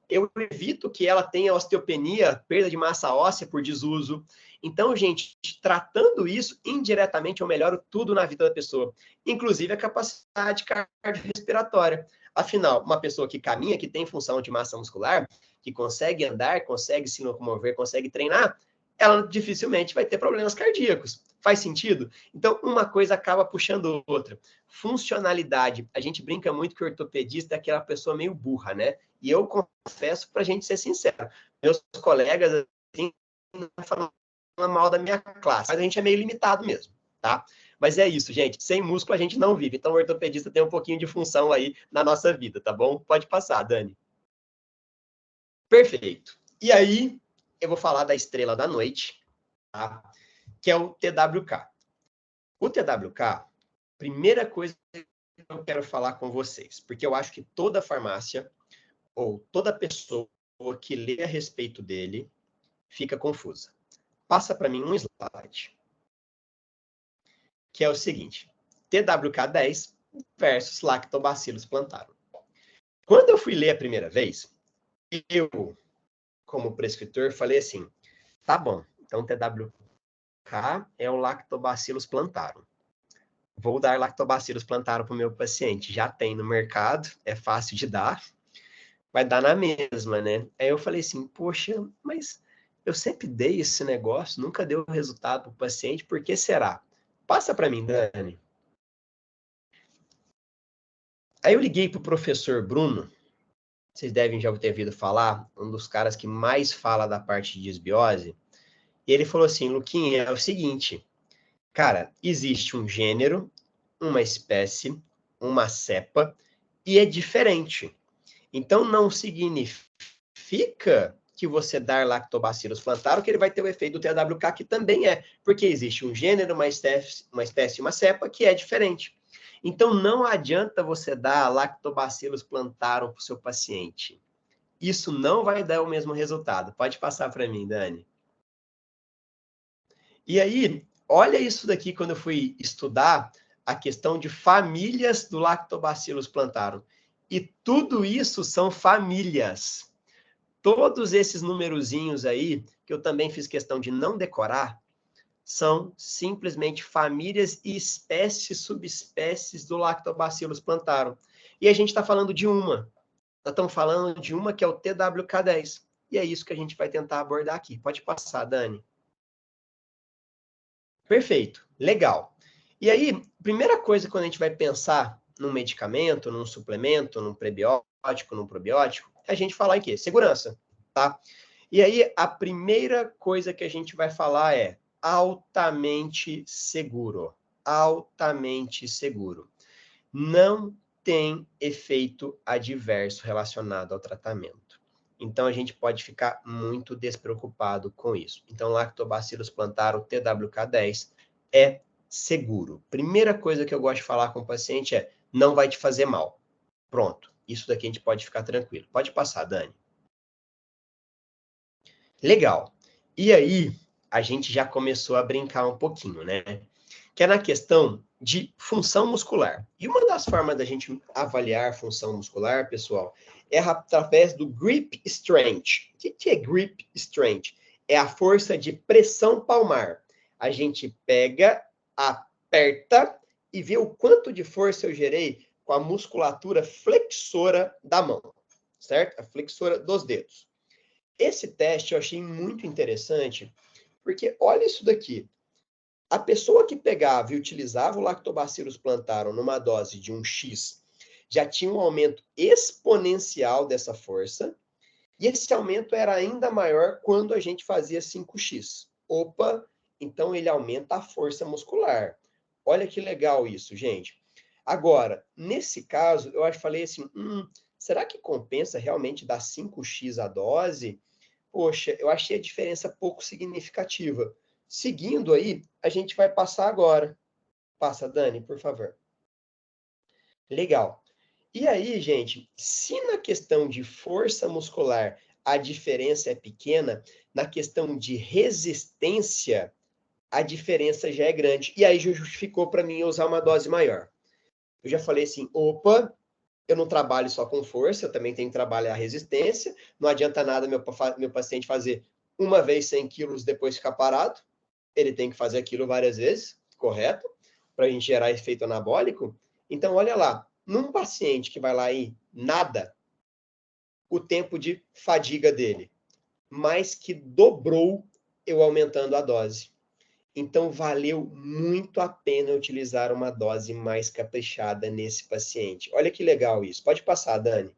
Eu evito que ela tenha osteopenia, perda de massa óssea por desuso. Então, gente, tratando isso, indiretamente eu melhoro tudo na vida da pessoa, inclusive a capacidade cardiorrespiratória. Afinal, uma pessoa que caminha, que tem função de massa muscular, que consegue andar, consegue se locomover, consegue treinar, ela dificilmente vai ter problemas cardíacos. Faz sentido? Então, uma coisa acaba puxando outra. Funcionalidade. A gente brinca muito que o ortopedista é aquela pessoa meio burra, né? E eu confesso, para a gente ser sincero, meus colegas, assim, não falam mal da minha classe, mas a gente é meio limitado mesmo, tá? Mas é isso, gente. Sem músculo a gente não vive. Então, o ortopedista tem um pouquinho de função aí na nossa vida, tá bom? Pode passar, Dani. Perfeito. E aí, eu vou falar da estrela da noite, tá? Que é o TWK. O TWK, primeira coisa que eu quero falar com vocês, porque eu acho que toda farmácia ou toda pessoa que lê a respeito dele fica confusa. Passa para mim um slide, que é o seguinte: TWK10 versus Lactobacillus plantarum. Quando eu fui ler a primeira vez, eu, como prescritor, falei assim, tá bom, então TWK é o Lactobacillus plantarum. Vou dar Lactobacillus plantarum para o meu paciente. Já tem no mercado, é fácil de dar, vai dar na mesma, né? Aí eu falei assim, poxa, mas eu sempre dei esse negócio, nunca deu resultado para o paciente, por que será? Passa para mim, Dani. Aí eu liguei para o professor Bruno, vocês devem já ter ouvido falar, um dos caras que mais fala da parte de disbiose, e ele falou assim, Luquinha, é o seguinte, cara, existe um gênero, uma espécie, uma cepa, e é diferente. Então, não significa que você dar Lactobacillus plantarum que ele vai ter o efeito do TWK, que também é, porque existe um gênero, uma espécie e uma cepa que é diferente. Então, não adianta você dar Lactobacillus plantarum para o seu paciente. Isso não vai dar o mesmo resultado. Pode passar para mim, Dani. E aí, olha isso daqui quando eu fui estudar a questão de famílias do Lactobacillus plantarum. E tudo isso são famílias. Todos esses numerozinhos aí, que eu também fiz questão de não decorar, são simplesmente famílias e espécies, subespécies do Lactobacillus plantarum. E a gente está falando de uma. Nós estamos falando de uma que é o TWK10. E é isso que a gente vai tentar abordar aqui. Pode passar, Dani. Perfeito, legal. E aí, primeira coisa quando a gente vai pensar num medicamento, num suplemento, num prebiótico, num probiótico, é a gente falar em quê? Segurança, tá? E aí, a primeira coisa que a gente vai falar é altamente seguro. Altamente seguro. Não tem efeito adverso relacionado ao tratamento. Então, a gente pode ficar muito despreocupado com isso. Então, Lactobacillus plantarum TWK10 é seguro. Primeira coisa que eu gosto de falar com o paciente é, não vai te fazer mal. Pronto. Isso daqui a gente pode ficar tranquilo. Pode passar, Dani. Legal. E aí, a gente já começou a brincar um pouquinho, né? Que é na questão de função muscular. E uma das formas da gente avaliar função muscular, pessoal, é através do grip strength. O que é grip strength? É a força de pressão palmar. A gente pega, aperta e vê o quanto de força eu gerei com a musculatura flexora da mão, certo? A flexora dos dedos. Esse teste eu achei muito interessante, porque olha isso daqui. A pessoa que pegava e utilizava o Lactobacillus plantarum numa dose de 1x já tinha um aumento exponencial dessa força, e esse aumento era ainda maior quando a gente fazia 5x. Opa, então ele aumenta a força muscular. Olha que legal isso, gente. Agora, nesse caso, eu falei assim, será que compensa realmente dar 5x a dose? Poxa, eu achei a diferença pouco significativa. Seguindo aí, a gente vai passar agora Passa, Dani, por favor. Legal. E aí, gente, se na questão de força muscular a diferença é pequena, na questão de resistência, a diferença já é grande. E aí justificou para mim usar uma dose maior. Eu já falei assim, opa, eu não trabalho só com força, eu também tenho que trabalhar a resistência. Não adianta nada meu paciente fazer uma vez 100 quilos, depois ficar parado. Ele tem que fazer aquilo várias vezes, correto? Para a gente gerar efeito anabólico. Então, olha lá, num paciente que vai lá e nada, o tempo de fadiga dele, mais que dobrou eu aumentando a dose. Então, valeu muito a pena utilizar uma dose mais caprichada nesse paciente. Olha que legal isso. Pode passar, Dani.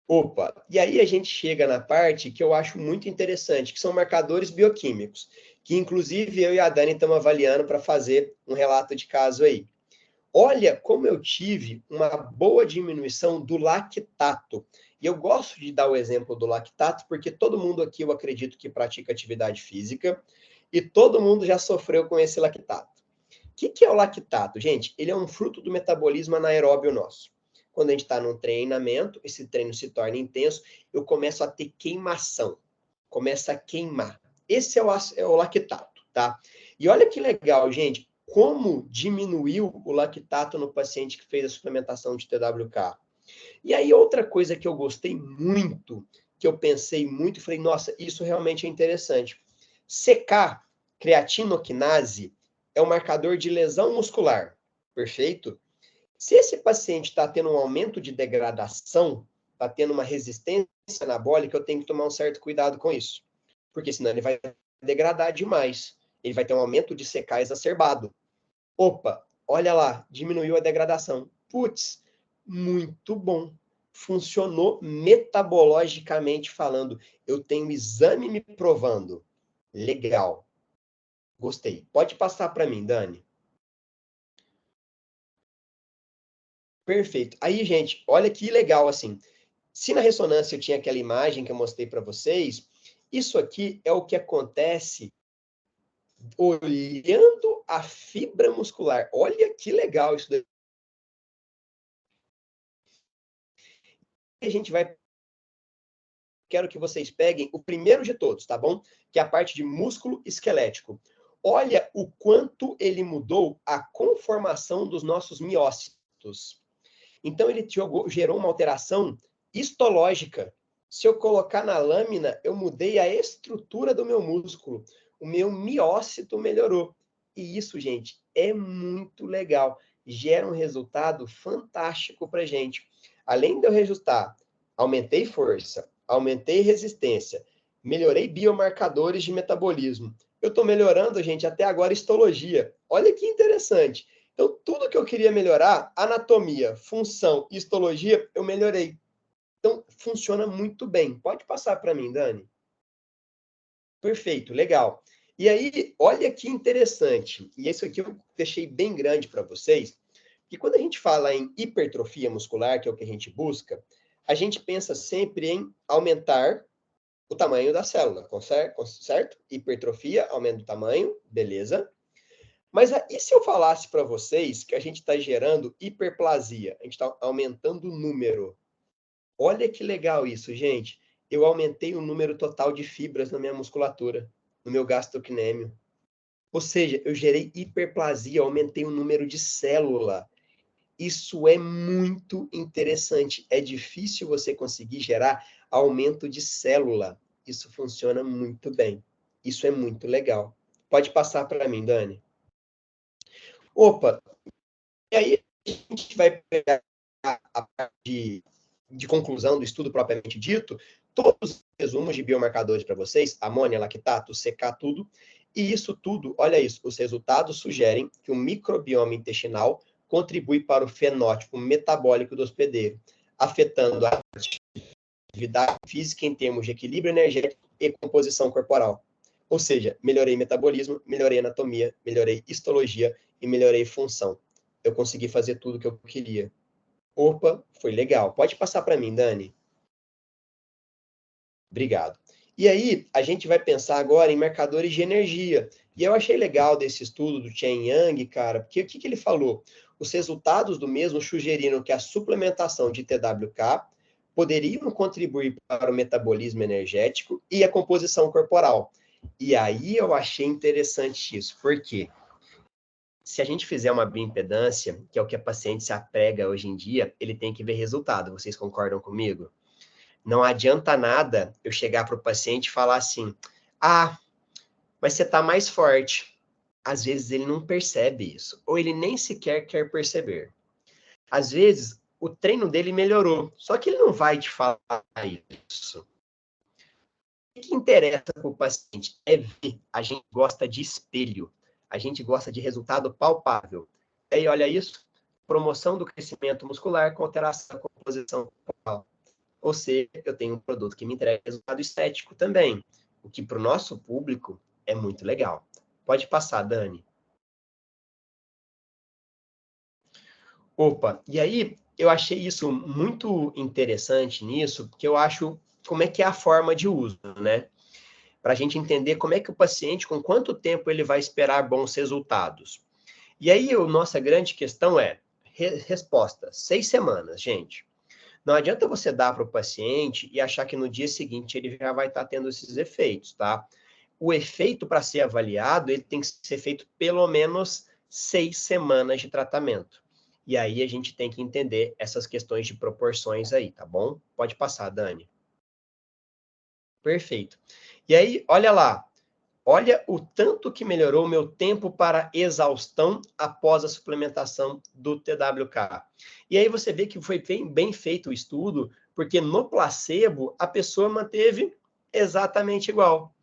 Opa, e aí a gente chega na parte que eu acho muito interessante, que são marcadores bioquímicos, que inclusive eu e a Dani estamos avaliando para fazer um relato de caso aí. Olha como eu tive uma boa diminuição do lactato. E eu gosto de dar o exemplo do lactato, porque todo mundo aqui, eu acredito, que pratica atividade física, e todo mundo já sofreu com esse lactato. O que é o lactato? Gente, ele é um fruto do metabolismo anaeróbio nosso. Quando a gente está num treinamento, esse treino se torna intenso, eu começo a ter queimação, começa a queimar. Esse é o lactato, tá? E olha que legal, gente, como diminuiu o lactato no paciente que fez a suplementação de TWK. E aí, outra coisa que eu gostei muito, que eu pensei muito, falei, nossa, isso realmente é interessante. CK, creatinoquinase, é um marcador de lesão muscular, perfeito? Se esse paciente está tendo um aumento de degradação, está tendo uma resistência anabólica, eu tenho que tomar um certo cuidado com isso. Porque senão ele vai degradar demais. Ele vai ter um aumento de CK exacerbado. Opa, olha lá, diminuiu a degradação. Putz, muito bom. Funcionou metabologicamente falando. Eu tenho exame me provando. Legal. Gostei. Pode passar para mim, Dani. Perfeito. Aí, gente, olha que legal assim. Se na ressonância eu tinha aquela imagem que eu mostrei para vocês, isso aqui é o que acontece olhando a fibra muscular. Olha que legal isso daí. A gente vai. Quero que vocês peguem o primeiro de todos, tá bom? Que é a parte de músculo esquelético. Olha o quanto ele mudou a conformação dos nossos miócitos. Então, ele gerou uma alteração histológica. Se eu colocar na lâmina, eu mudei a estrutura do meu músculo. O meu miócito melhorou. E isso, gente, é muito legal. Gera um resultado fantástico para gente. Além de eu resultar, aumentei força, aumentei resistência, melhorei biomarcadores de metabolismo. Eu estou melhorando, gente, até agora histologia. Olha que interessante. Então, tudo que eu queria melhorar, anatomia, função, histologia, eu melhorei. Então, funciona muito bem. Pode passar para mim, Dani. Perfeito, legal. E aí, olha que interessante. E isso aqui eu deixei bem grande para vocês, que quando a gente fala em hipertrofia muscular, que é o que a gente busca, a gente pensa sempre em aumentar o tamanho da célula, certo? Hipertrofia, aumento do tamanho, beleza. Mas e se eu falasse para vocês que a gente está gerando hiperplasia? A gente está aumentando o número. Olha que legal isso, gente. Eu aumentei o número total de fibras na minha musculatura, no meu gastrocnêmio. Ou seja, eu gerei hiperplasia, aumentei o número de célula. Isso é muito interessante. É difícil você conseguir gerar aumento de célula. Isso funciona muito bem. Isso é muito legal. Pode passar para mim, Dani. Opa, e aí a gente vai pegar a parte de conclusão do estudo propriamente dito, todos os resumos de biomarcadores para vocês, amônia, lactato, CK, tudo, e isso tudo, olha isso, os resultados sugerem que o microbioma intestinal contribui para o fenótipo metabólico do hospedeiro, afetando a atividade física em termos de equilíbrio energético e composição corporal. Ou seja, melhorei metabolismo, melhorei anatomia, melhorei histologia e melhorei função. Eu consegui fazer tudo o que eu queria. Opa, foi legal. Pode passar para mim, Dani. Obrigado. E aí, a gente vai pensar agora em marcadores de energia. E eu achei legal desse estudo do Chen Yang, cara, porque o que ele falou? Os resultados do mesmo sugeriram que a suplementação de TWK poderiam contribuir para o metabolismo energético e a composição corporal. E aí eu achei interessante isso, porque se a gente fizer uma bioimpedância, que é o que a paciente se aprega hoje em dia, ele tem que ver resultado. Vocês concordam comigo? Não adianta nada eu chegar para o paciente e falar assim: ah, mas você está mais forte. Às vezes ele não percebe isso, ou ele nem sequer quer perceber. Às vezes o treino dele melhorou, só que ele não vai te falar isso. O que interessa para o paciente é ver. A gente gosta de espelho, a gente gosta de resultado palpável. E aí, olha isso: promoção do crescimento muscular com alteração da composição corporal. Ou seja, eu tenho um produto que me entrega resultado estético também, o que para o nosso público é muito legal. Pode passar, Dani. Opa, e aí eu achei isso muito interessante nisso, porque eu acho como é que é a forma de uso, né? Para a gente entender como é que o paciente, com quanto tempo ele vai esperar bons resultados. E aí, a nossa grande questão é, resposta, 6 semanas, gente. Não adianta você dar para o paciente e achar que no dia seguinte ele já vai estar tendo esses efeitos, tá? O efeito para ser avaliado, ele tem que ser feito pelo menos 6 semanas de tratamento. E aí a gente tem que entender essas questões de proporções aí, tá bom? Pode passar, Dani. Perfeito. E aí, olha lá. Olha o tanto que melhorou o meu tempo para exaustão após a suplementação do TWK. E aí você vê que foi bem feito o estudo, porque no placebo a pessoa manteve exatamente igual.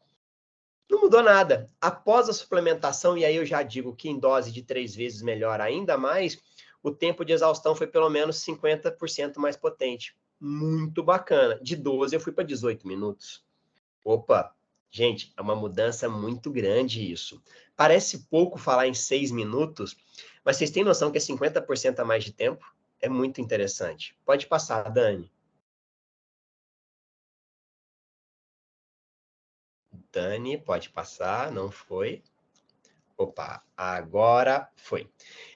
Não mudou nada. Após a suplementação, e aí eu já digo que em dose de 3 vezes melhor ainda mais, o tempo de exaustão foi pelo menos 50% mais potente. Muito bacana. De 12 eu fui para 18 minutos. Opa, gente, é uma mudança muito grande isso. Parece pouco falar em 6 minutos, mas vocês têm noção que é 50% a mais de tempo? É muito interessante. Pode passar, Dani. Dani, pode passar, não foi. Opa, agora foi.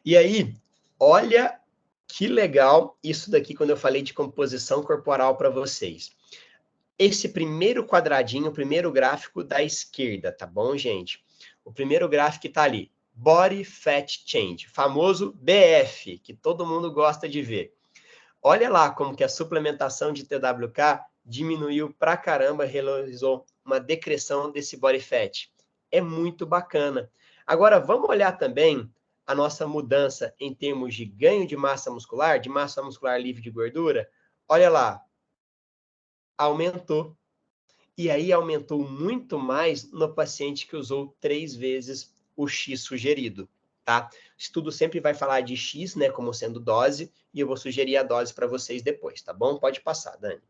E aí, olha que legal isso daqui quando eu falei de composição corporal para vocês. Esse primeiro quadradinho, o primeiro gráfico da esquerda, tá bom, gente? O primeiro gráfico está ali, Body Fat Change, famoso BF, que todo mundo gosta de ver. Olha lá como que a suplementação de TWK diminuiu pra caramba, realizou uma decreção desse body fat. É muito bacana. Agora, vamos olhar também a nossa mudança em termos de ganho de massa muscular livre de gordura. Olha lá, aumentou. E aí aumentou muito mais no paciente que usou 3 vezes o X sugerido, tá? O estudo sempre vai falar de X, né, como sendo dose, e eu vou sugerir a dose para vocês depois, tá bom? Pode passar, Dani.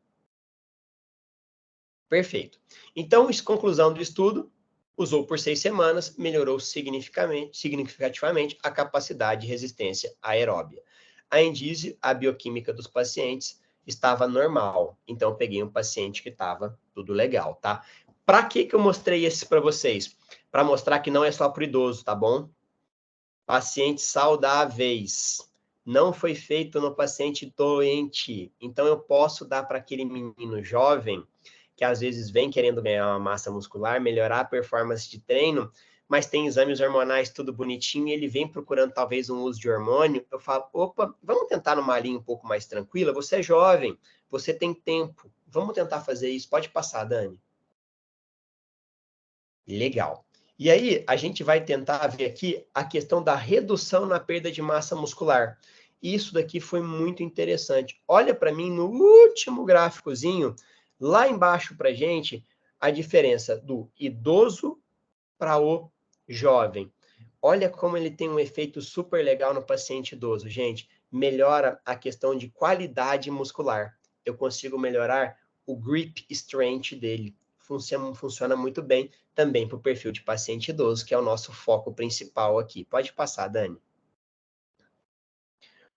Perfeito. Então, conclusão do estudo, usou por 6 semanas, melhorou significativamente a capacidade de resistência aeróbia. Além disso, a bioquímica dos pacientes estava normal. Então, eu peguei um paciente que estava tudo legal, tá? Para que eu mostrei esses para vocês? Para mostrar que não é só para o idoso, tá bom? Pacientes saudáveis. Não foi feito no paciente doente. Então, eu posso dar para aquele menino jovem que às vezes vem querendo ganhar uma massa muscular, melhorar a performance de treino, mas tem exames hormonais tudo bonitinho e ele vem procurando talvez um uso de hormônio. Eu falo, opa, vamos tentar numa linha um pouco mais tranquila? Você é jovem, você tem tempo, vamos tentar fazer isso. Pode passar, Dani. Legal. E aí, a gente vai tentar ver aqui a questão da redução na perda de massa muscular. Isso daqui foi muito interessante. Olha para mim no último gráficozinho, lá embaixo para gente, a diferença do idoso para o jovem. Olha como ele tem um efeito super legal no paciente idoso, gente. Melhora a questão de qualidade muscular. Eu consigo melhorar o grip strength dele. Funciona muito bem também para o perfil de paciente idoso, que é o nosso foco principal aqui. Pode passar, Dani.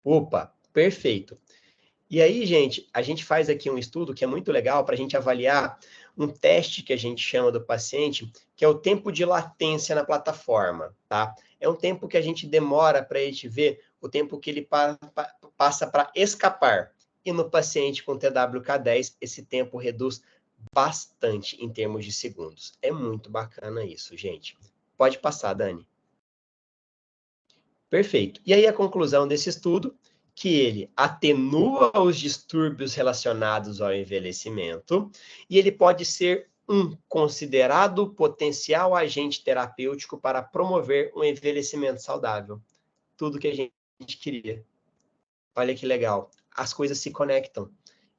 Opa, perfeito. E aí, gente, a gente faz aqui um estudo que é muito legal para a gente avaliar um teste que a gente chama do paciente, que é o tempo de latência na plataforma, tá? É um tempo que a gente demora para a gente ver o tempo que ele passa para escapar. E no paciente com TWK10, esse tempo reduz bastante em termos de segundos. É muito bacana isso, gente. Pode passar, Dani. Perfeito. E aí a conclusão desse estudo, que ele atenua os distúrbios relacionados ao envelhecimento e ele pode ser um considerado potencial agente terapêutico para promover um envelhecimento saudável. Tudo que a gente queria. Olha que legal. As coisas se conectam.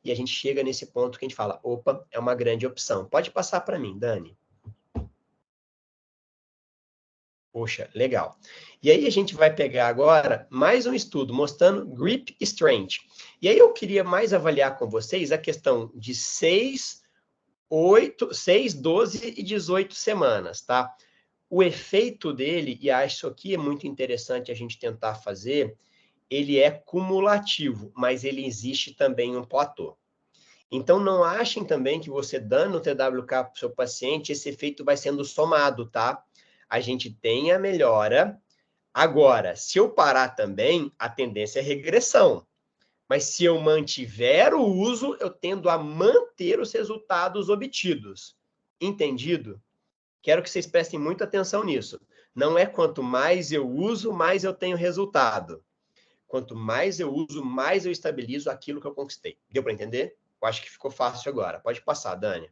E a gente chega nesse ponto que a gente fala, opa, é uma grande opção. Pode passar para mim, Dani. Poxa, legal. E aí a gente vai pegar agora mais um estudo mostrando grip strength. E aí eu queria mais avaliar com vocês a questão de 6, 12 e 18 semanas, tá? O efeito dele, e acho aqui é muito interessante a gente tentar fazer, ele é cumulativo, mas ele existe também um platô. Então, não achem também que você dando o TWK para o seu paciente, esse efeito vai sendo somado, tá? A gente tem a melhora. Agora, se eu parar também, a tendência é regressão. Mas se eu mantiver o uso, eu tendo a manter os resultados obtidos. Entendido? Quero que vocês prestem muita atenção nisso. Não é quanto mais eu uso, mais eu tenho resultado. Quanto mais eu uso, mais eu estabilizo aquilo que eu conquistei. Deu para entender? Eu acho que ficou fácil agora. Pode passar, Dani.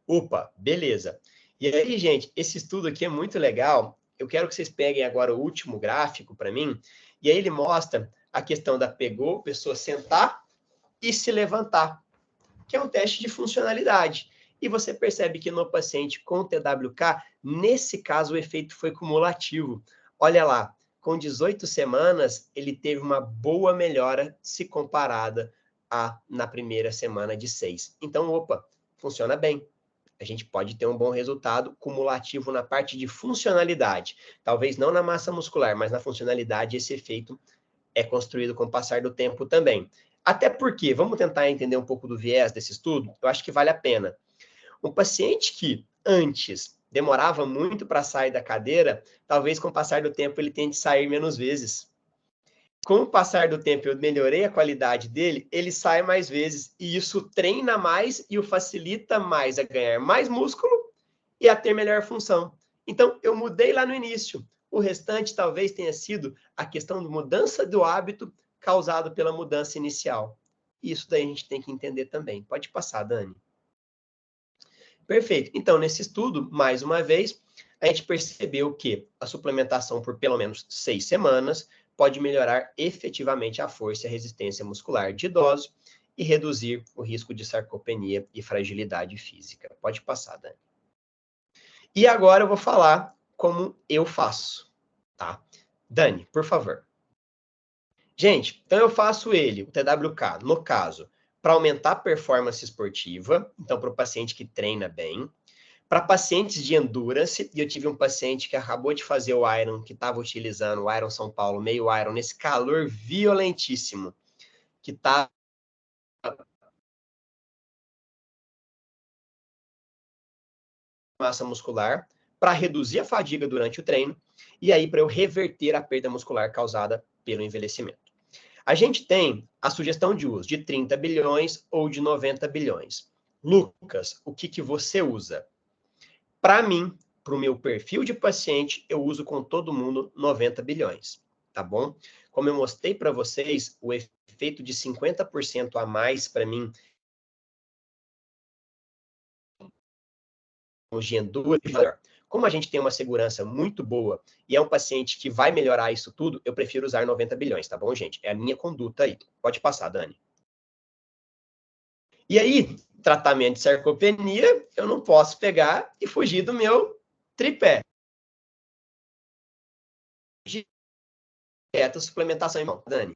Opa, beleza. E aí, gente, esse estudo aqui é muito legal. Eu quero que vocês peguem agora o último gráfico para mim. E aí ele mostra a questão da pegou, pessoa sentar e se levantar, que é um teste de funcionalidade. E você percebe que no paciente com TWK, nesse caso, o efeito foi cumulativo. Olha lá, com 18 semanas, ele teve uma boa melhora se comparada na primeira semana de 6. Então, opa, funciona bem. A gente pode ter um bom resultado cumulativo na parte de funcionalidade. Talvez não na massa muscular, mas na funcionalidade esse efeito é construído com o passar do tempo também. Até porque, vamos tentar entender um pouco do viés desse estudo? Eu acho que vale a pena. Um paciente que antes demorava muito para sair da cadeira, talvez com o passar do tempo ele tente sair menos vezes. Com o passar do tempo eu melhorei a qualidade dele, ele sai mais vezes. E isso treina mais e o facilita mais a ganhar mais músculo e a ter melhor função. Então, eu mudei lá no início. O restante talvez tenha sido a questão de mudança do hábito causado pela mudança inicial. Isso daí a gente tem que entender também. Pode passar, Dani. Perfeito. Então, nesse estudo, mais uma vez, a gente percebeu que a suplementação por pelo menos 6 semanas pode melhorar efetivamente a força e a resistência muscular de idosos e reduzir o risco de sarcopenia e fragilidade física. Pode passar, Dani. E agora eu vou falar como eu faço, tá? Dani, por favor. Gente, então eu faço ele, o TWK, no caso, para aumentar a performance esportiva, então para o paciente que treina bem, para pacientes de endurance, e eu tive um paciente que acabou de fazer o Iron, que estava utilizando o Iron São Paulo, meio Iron, nesse calor violentíssimo, que está massa muscular, para reduzir a fadiga durante o treino, e aí para eu reverter a perda muscular causada pelo envelhecimento. A gente tem a sugestão de uso de 30 bilhões ou de 90 bilhões. Lucas, o que você usa? Para mim, para o meu perfil de paciente, eu uso com todo mundo 90 bilhões, tá bom? Como eu mostrei para vocês, o efeito de 50% a mais para mim, como a gente tem uma segurança muito boa e é um paciente que vai melhorar isso tudo, eu prefiro usar 90 bilhões, tá bom, gente? É a minha conduta aí. Pode passar, Dani. E aí, tratamento de sarcopenia, eu não posso pegar e fugir do meu tripé. Dieta, suplementação, irmão. Dani.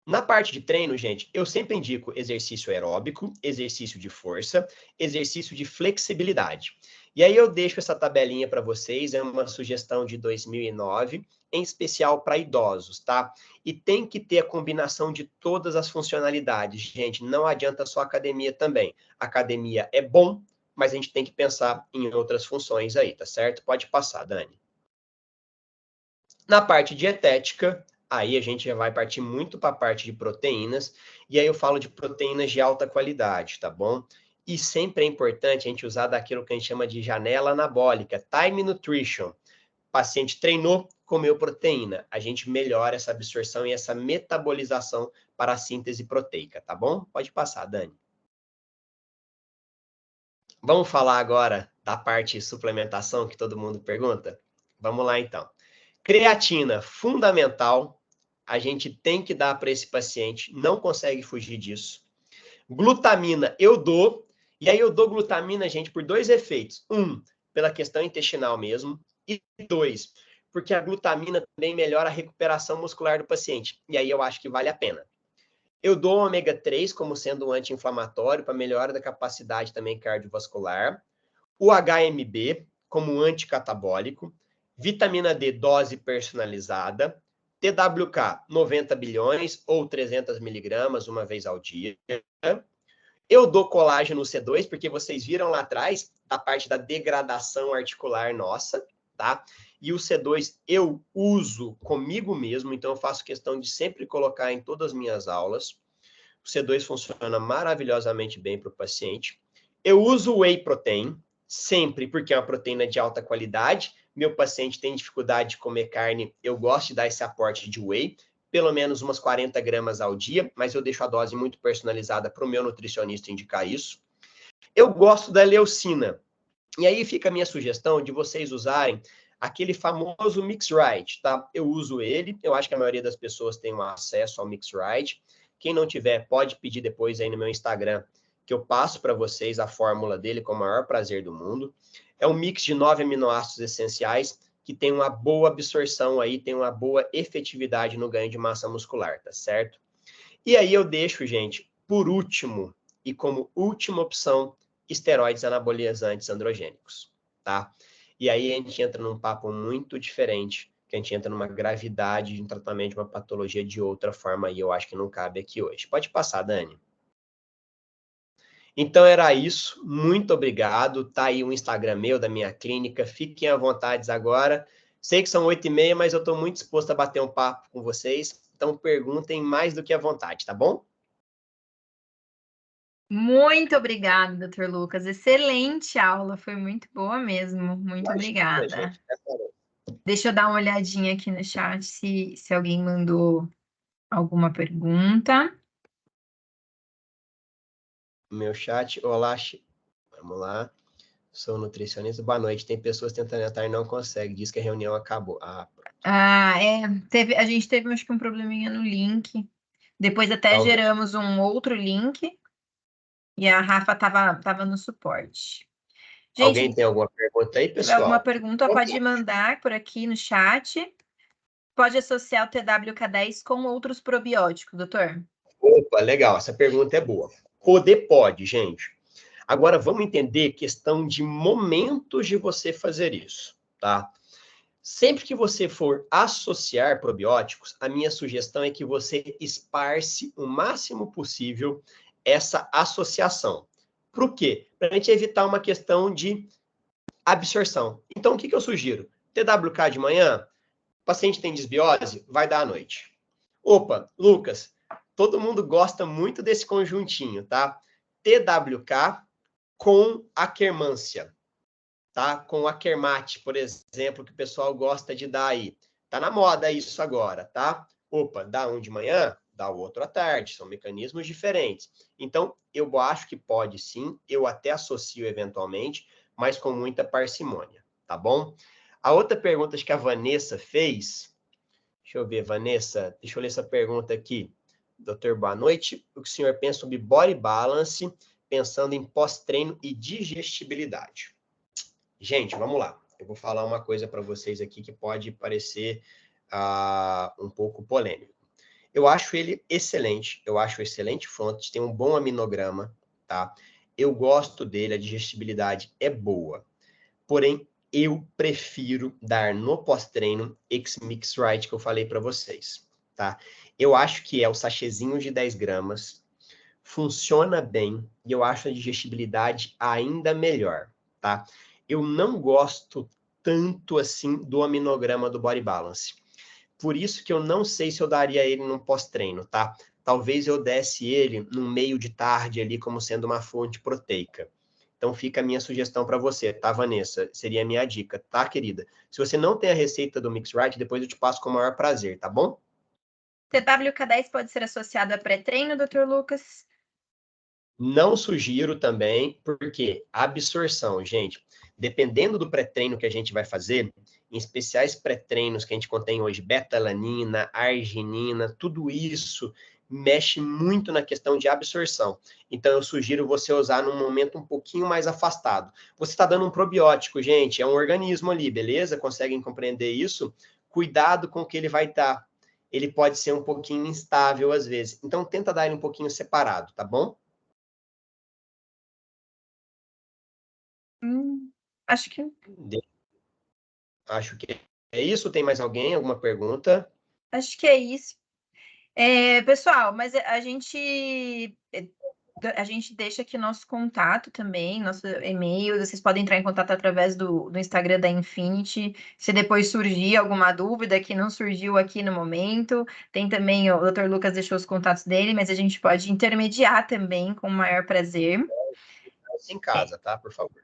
Na parte de treino, gente, eu sempre indico exercício aeróbico, exercício de força, exercício de flexibilidade. E aí eu deixo essa tabelinha para vocês, é uma sugestão de 2009, em especial para idosos, tá? E tem que ter a combinação de todas as funcionalidades, gente, não adianta só academia também. Academia é bom, mas a gente tem que pensar em outras funções aí, tá certo? Pode passar, Dani. Na parte dietética, aí a gente já vai partir muito para a parte de proteínas, e aí eu falo de proteínas de alta qualidade, tá bom? E sempre é importante a gente usar daquilo que a gente chama de janela anabólica, time nutrition. O paciente treinou, comeu proteína, a gente melhora essa absorção e essa metabolização para a síntese proteica, tá bom? Pode passar, Dani. Vamos falar agora da parte de suplementação que todo mundo pergunta? Vamos lá, então. Creatina, fundamental, a gente tem que dar para esse paciente, não consegue fugir disso. Glutamina, eu dou, e aí eu dou glutamina, gente, por dois efeitos. Um, pela questão intestinal mesmo, e dois, porque a glutamina também melhora a recuperação muscular do paciente, e aí eu acho que vale a pena. Eu dou ômega 3 como sendo um anti-inflamatório para melhora da capacidade também cardiovascular. O HMB como anticatabólico. Vitamina D, dose personalizada. TWK, 90 bilhões ou 300 miligramas uma vez ao dia. Eu dou colágeno C2, porque vocês viram lá atrás a parte da degradação articular nossa, tá? E o C2 eu uso comigo mesmo, então eu faço questão de sempre colocar em todas as minhas aulas. O C2 funciona maravilhosamente bem para o paciente. Eu uso whey protein, sempre, porque é uma proteína de alta qualidade. Meu paciente tem dificuldade de comer carne, eu gosto de dar esse aporte de whey, pelo menos umas 40 gramas ao dia, mas eu deixo a dose muito personalizada para o meu nutricionista indicar isso. Eu gosto da leucina. E aí fica a minha sugestão de vocês usarem aquele famoso Mixrite, tá? Eu uso ele, eu acho que a maioria das pessoas tem um acesso ao Mixrite. Quem não tiver, pode pedir depois aí no meu Instagram, que eu passo para vocês a fórmula dele com o maior prazer do mundo. É um mix de 9 aminoácidos essenciais que tem uma boa absorção aí, tem uma boa efetividade no ganho de massa muscular, tá certo? E aí eu deixo, gente, por último, e como última opção, esteroides anabolizantes androgênicos, tá? E aí a gente entra num papo muito diferente, que a gente entra numa gravidade de um tratamento de uma patologia de outra forma, e eu acho que não cabe aqui hoje. Pode passar, Dani. Então era isso, muito obrigado. Tá aí o Instagram meu, da minha clínica, fiquem à vontade agora. Sei que são 8h30, mas eu estou muito disposto a bater um papo com vocês, então perguntem mais do que à vontade, tá bom? Muito obrigada, doutor Lucas. Excelente aula, foi muito boa mesmo. Muito Imagina, obrigada. gente. Deixa eu dar uma olhadinha aqui no chat se alguém mandou alguma pergunta. Meu chat, olá, vamos lá. Sou nutricionista. Boa noite. Tem pessoas tentando entrar e não consegue. Diz que a reunião acabou. Ah, A gente teve acho que um probleminha no link. Depois até talvez. geramos um outro link e a Rafa tava no suporte. Alguém Gente, tem alguma pergunta aí, se tiver alguma pessoal? pergunta, pode mandar por aqui no chat. Pode associar o TWK10 com outros probióticos, doutor? Opa, legal. Essa pergunta é boa. Poder pode, gente. Agora vamos entender questão de momentos de você fazer isso, tá? Sempre que você for associar probióticos, a minha sugestão é que você esparce o máximo possível essa associação. Por quê? Para a gente evitar uma questão de absorção. Então, o que eu sugiro? TWK de manhã, o paciente tem desbiose, vai dar à noite. Opa, Lucas, todo mundo gosta muito desse conjuntinho, tá? TWK com aquermância, tá? Com aquermate, por exemplo, que o pessoal gosta de dar aí. Tá na moda isso agora, tá? Opa, dá um de manhã, dá o outro à tarde, são mecanismos diferentes. Então, eu acho que pode sim, eu até associo eventualmente, mas com muita parcimônia, tá bom? A outra pergunta que a Vanessa fez, deixa eu ver, Vanessa, deixa eu ler essa pergunta aqui. Doutor, boa noite. O que o senhor pensa sobre body balance, pensando em pós-treino e digestibilidade? Gente, vamos lá. Eu vou falar uma coisa para vocês aqui que pode parecer um pouco polêmico. Eu acho ele excelente, eu acho excelente fonte, tem um bom aminograma, tá? Eu gosto dele, a digestibilidade é boa. porém eu prefiro dar no pós-treino X-Mix Right que eu falei para vocês, tá? Eu acho que é o sachêzinho de 10 gramas, funciona bem e eu acho a digestibilidade ainda melhor, tá? Eu não gosto tanto assim do aminograma do Body Balance. Por isso que eu não sei se eu daria ele num pós-treino, tá? Talvez eu desse ele no meio de tarde ali como sendo uma fonte proteica. Então fica a minha sugestão para você, tá, Vanessa? Seria a minha dica, tá, querida? Se você não tem a receita do Mix Right, depois eu te passo com o maior prazer, tá bom? TWK10 pode ser associado a pré-treino, Dr. Lucas? Não sugiro também, porque a absorção, gente, dependendo do pré-treino que a gente vai fazer, em especiais pré-treinos que a gente contém hoje, beta-alanina, arginina, tudo isso mexe muito na questão de absorção. Então, eu sugiro você usar num momento um pouquinho mais afastado. Você está dando um probiótico, gente, é um organismo ali, beleza? Conseguem compreender isso? Cuidado com o que ele vai dar. Ele pode ser um pouquinho instável às vezes. Então, tenta dar ele um pouquinho separado, tá bom? Acho que Acho que é isso. Tem mais alguém? Alguma pergunta? é isso. Pessoal, mas a gente deixa aqui nosso contato também, nosso e-mail. Vocês podem entrar em contato através do Instagram da Infinity. Se depois surgir alguma dúvida que não surgiu aqui no momento, tem também o Dr. Lucas deixou os contatos dele, mas a gente pode intermediar também com o maior prazer. Em casa, tá? Por favor.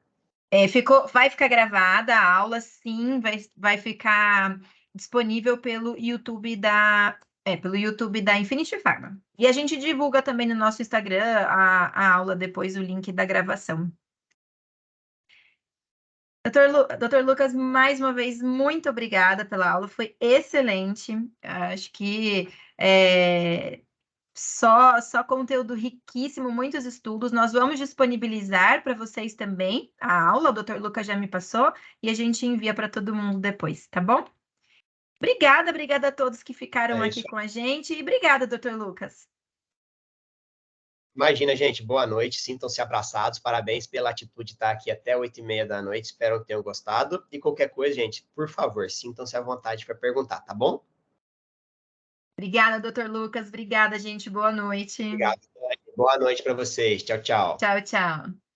Vai ficar gravada a aula, sim, vai ficar disponível pelo YouTube da Infinity Pharma. E a gente divulga também no nosso Instagram a aula depois, o link da gravação. Dr. Lucas, mais uma vez, muito obrigada pela aula, foi excelente. Acho que só conteúdo riquíssimo, muitos estudos. Nós vamos disponibilizar para vocês também a aula, o Dr. Lucas já me passou, e a gente envia para todo mundo depois, tá bom? Obrigada a todos que ficaram É aqui isso. com a gente, e obrigada, Dr. Lucas. Imagina, gente. Boa noite. Sintam-se abraçados. Parabéns pela atitude de estar aqui até 8h30 da noite. Espero que tenham gostado. E qualquer coisa, gente, por favor, sintam-se à vontade para perguntar, tá bom? Obrigada, Dr. Lucas. Obrigada, gente. Boa noite. Obrigado. Boa noite para vocês. Tchau, tchau. Tchau, tchau.